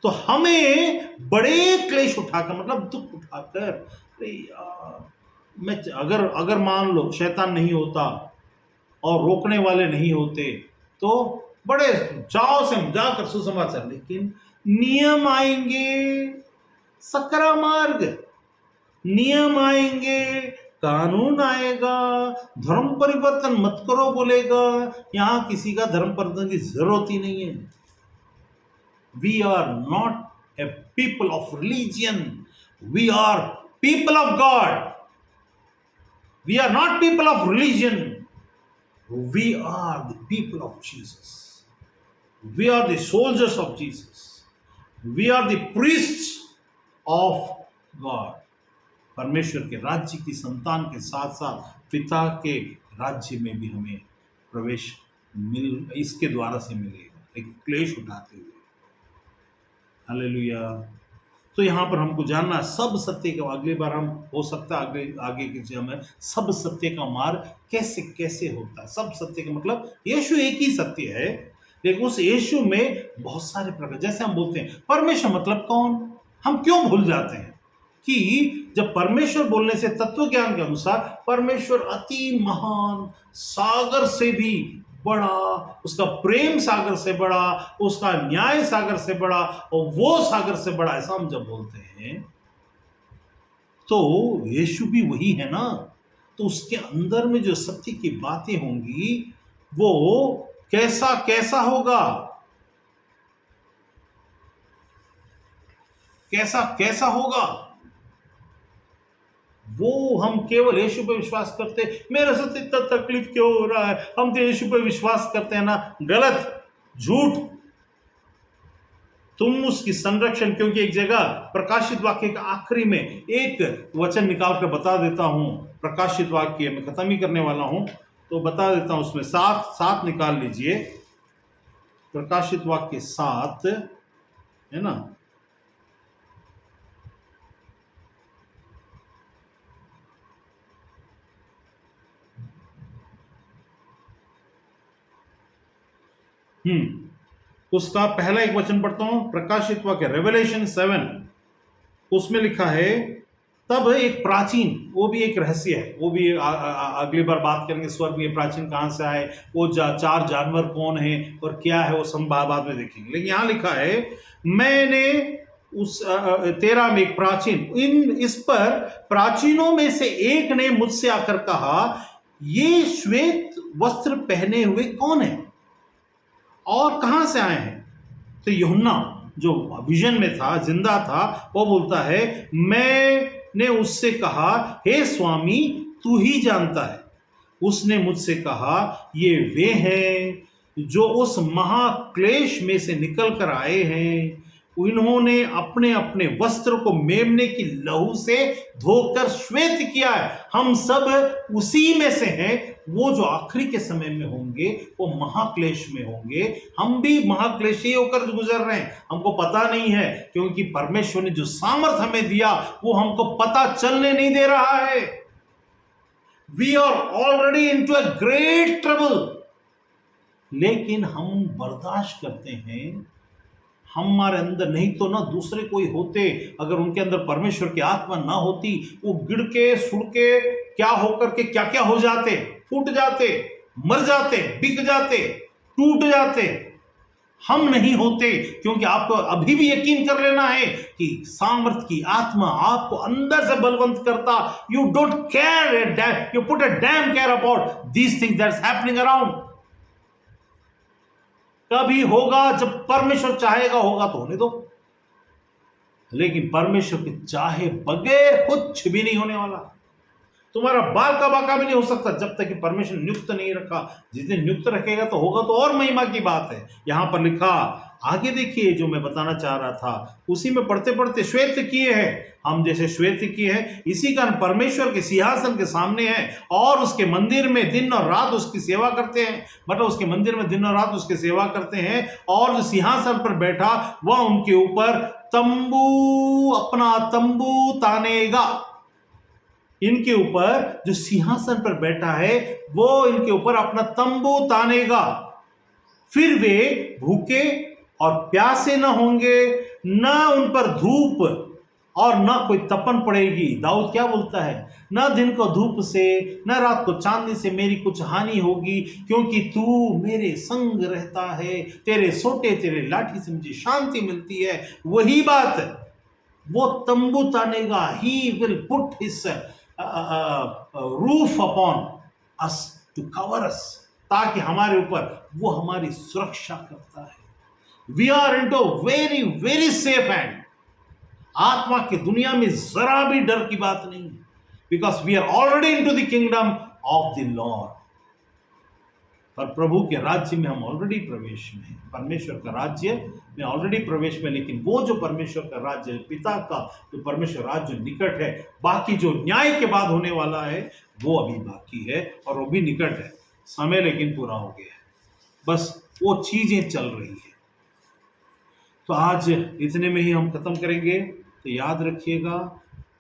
तो हमें बड़े क्लेश उठाकर, मतलब दुख उठाकर, अरे यार, मैं अगर अगर मान लो शैतान नहीं होता और रोकने वाले नहीं होते तो बड़े चाव से हम जाकर सुसमाचार, लेकिन नियम आएंगे, सकरा मार्ग, नियम आएंगे, कानून आएगा, धर्म परिवर्तन मत करो बोलेगा। यहां किसी का धर्म परिवर्तन की जरूरत ही नहीं है। We are not a people of religion, we are people of God. We are not people of religion, we are the people of Jesus. We are the soldiers of Jesus. We are the priests of God. परमेश्वर के राज्य की संतान के साथ साथ पिता के राज्य में भी हमें प्रवेश इसके द्वारा से मिलेगा, एक क्लेश उठाते हुए। हालेलुया। तो यहाँ पर हमको जानना सब सत्य का, अगली बार हम हो सकता है आगे के में सब सत्य का मार्ग कैसे कैसे होता है। सब सत्य का मतलब यीशु एक ही सत्य है, लेकिन उस यीशु में बहुत सारे प्रकार, जैसे हम बोलते हैं परमेश्वर मतलब कौन, हम क्यों भूल जाते हैं कि जब परमेश्वर बोलने से तत्व ज्ञान के अनुसार परमेश्वर अति महान, सागर से भी बड़ा, उसका प्रेम सागर से बड़ा, उसका न्याय सागर से बड़ा, और वो सागर से बड़ा, ऐसा हम जब बोलते हैं तो यीशु भी वही है ना। तो उसके अंदर में जो सत्य की बातें होंगी वो कैसा कैसा होगा, कैसा कैसा होगा। वो हम केवल यीशु पे विश्वास करते, मेरे साथ इतना तकलीफ क्यों हो रहा है, हम तो यीशु पे विश्वास करते हैं ना, गलत, झूठ। तुम उसकी संरक्षण, क्योंकि एक जगह प्रकाशित वाक्य का आखिरी में एक वचन निकाल कर बता देता हूं, प्रकाशित वाक्य में खत्म ही करने वाला हूं तो बता देता हूं, उसमें 7 निकाल लीजिए, प्रकाशित वाक्य 7 है ना। उसका पहला एक वचन पढ़ता हूं, प्रकाशित वाक्य रेवलेशन 7, उसमें लिखा है, तब एक प्राचीन, वो भी एक रहस्य है, वो भी अगली बार बात करेंगे, स्वर्ग में प्राचीन कहां से आए, वो 4 जानवर कौन है और क्या है, वो सब बाद में देखेंगे। लेकिन यहां लिखा है, मैंने उस 13 में एक प्राचीन, इस पर प्राचीनों में से एक ने मुझसे आकर कहा, ये श्वेत वस्त्र पहने हुए कौन है और कहां से आए हैं। तो यूहन्ना जो विजन में था, जिंदा था, वो बोलता है, मैंने उससे कहा, हे स्वामी तू ही जानता है। उसने मुझसे कहा, ये वे हैं जो उस महाक्लेश में से निकल कर आए हैं, इन्होंने अपने अपने वस्त्र को मेमने की लहू से धोकर श्वेत किया है। हम सब उसी में से हैं, वो जो आखिरी के समय में होंगे वो महाक्लेश में होंगे। हम भी महाक्लेश ही होकर गुजर रहे हैं, हमको पता नहीं है, क्योंकि परमेश्वर ने जो सामर्थ हमें दिया वो हमको पता चलने नहीं दे रहा है। We are already into a great trouble, लेकिन हम बर्दाश्त करते हैं। हमारे अंदर नहीं तो ना दूसरे कोई होते, अगर उनके अंदर परमेश्वर की आत्मा ना होती, वो गिड़ के सुड़ के क्या होकर के क्या क्या हो जाते, फूट जाते, मर जाते, बिक जाते, टूट जाते। हम नहीं होते, क्योंकि आपको अभी भी यकीन कर लेना है कि सामर्थ की आत्मा आपको अंदर से बलवंत करता। You don't care, you put a dam care about these things that's happening around. कभी होगा, जब परमेश्वर चाहेगा होगा तो होने दो, लेकिन परमेश्वर के चाहे बगैर कुछ भी नहीं होने वाला। तुम्हारा बाल का बाका भी नहीं हो सकता जब तक कि परमेश्वर नियुक्त नहीं रखा। जिस दिन नियुक्त रखेगा तो होगा, तो और महिमा की बात है। यहां पर लिखा, आगे देखिए, जो मैं बताना चाह रहा था उसी में पढ़ते पढ़ते, श्वेत किए हैं, हम जैसे श्वेत किए हैं, इसी कारण परमेश्वर के सिंहासन के सामने है और उसके मंदिर में दिन और रात उसकी सेवा करते हैं। मतलब उसके मंदिर में दिन और रात उसकी सेवा करते हैं, और जो सिंहासन पर बैठा वह उनके ऊपर अपना तंबू तानेगा। इनके ऊपर जो सिंहासन पर बैठा है वो इनके ऊपर अपना तंबू तानेगा। फिर वे भूखे और प्यासे न होंगे, न उन पर धूप और न कोई तपन पड़ेगी। दाऊद क्या बोलता है, न दिन को धूप से न रात को चांदनी से मेरी कुछ हानि होगी, क्योंकि तू मेरे संग रहता है, तेरे सोटे तेरे लाठी से मुझे शांति मिलती है। वही बात है, वो तंबू तानेगा, he will put his roof upon us to cover us, ताकि हमारे ऊपर वो हमारी सुरक्षा करता है। We are into very very safe hand. आत्मा की दुनिया में जरा भी डर की बात नहीं है, because we are already into the kingdom of the Lord. पर प्रभु के राज्य में हम ऑलरेडी प्रवेश में हैं, परमेश्वर का राज्य में ऑलरेडी प्रवेश में। लेकिन वो जो परमेश्वर का राज्य, पिता का जो परमेश्वर राज्य निकट है, बाकी जो न्याय के बाद होने वाला है वो अभी बाकी है और वो भी निकट है। समय लेकिन पूरा हो गया है, बस वो चीजें चल रही है। तो आज इतने में ही हम खत्म करेंगे। तो याद रखिएगा,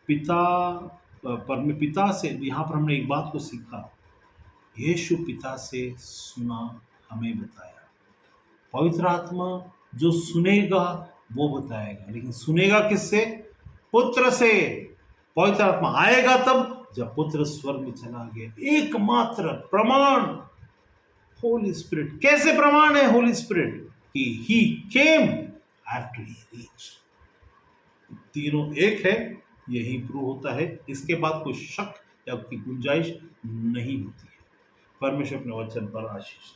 पिता से यहाँ पर हमने एक बात को सीखा, यीशु पिता से सुना, हमें बताया। पवित्र आत्मा जो सुनेगा वो बताएगा, लेकिन सुनेगा किससे? पुत्र से। पवित्र आत्मा आएगा तब जब पुत्र स्वर्ग में चला गया। एकमात्र प्रमाण होली स्पिरिट। कैसे प्रमाण है होली स्पिरिट? कि ही केम आफ्टर ही रीच्ड। तीनों एक है, यही प्रूव होता है। इसके बाद कोई शक या कोई गुंजाइश नहीं होती है। परमेश्वर अपने वचन पर आशीष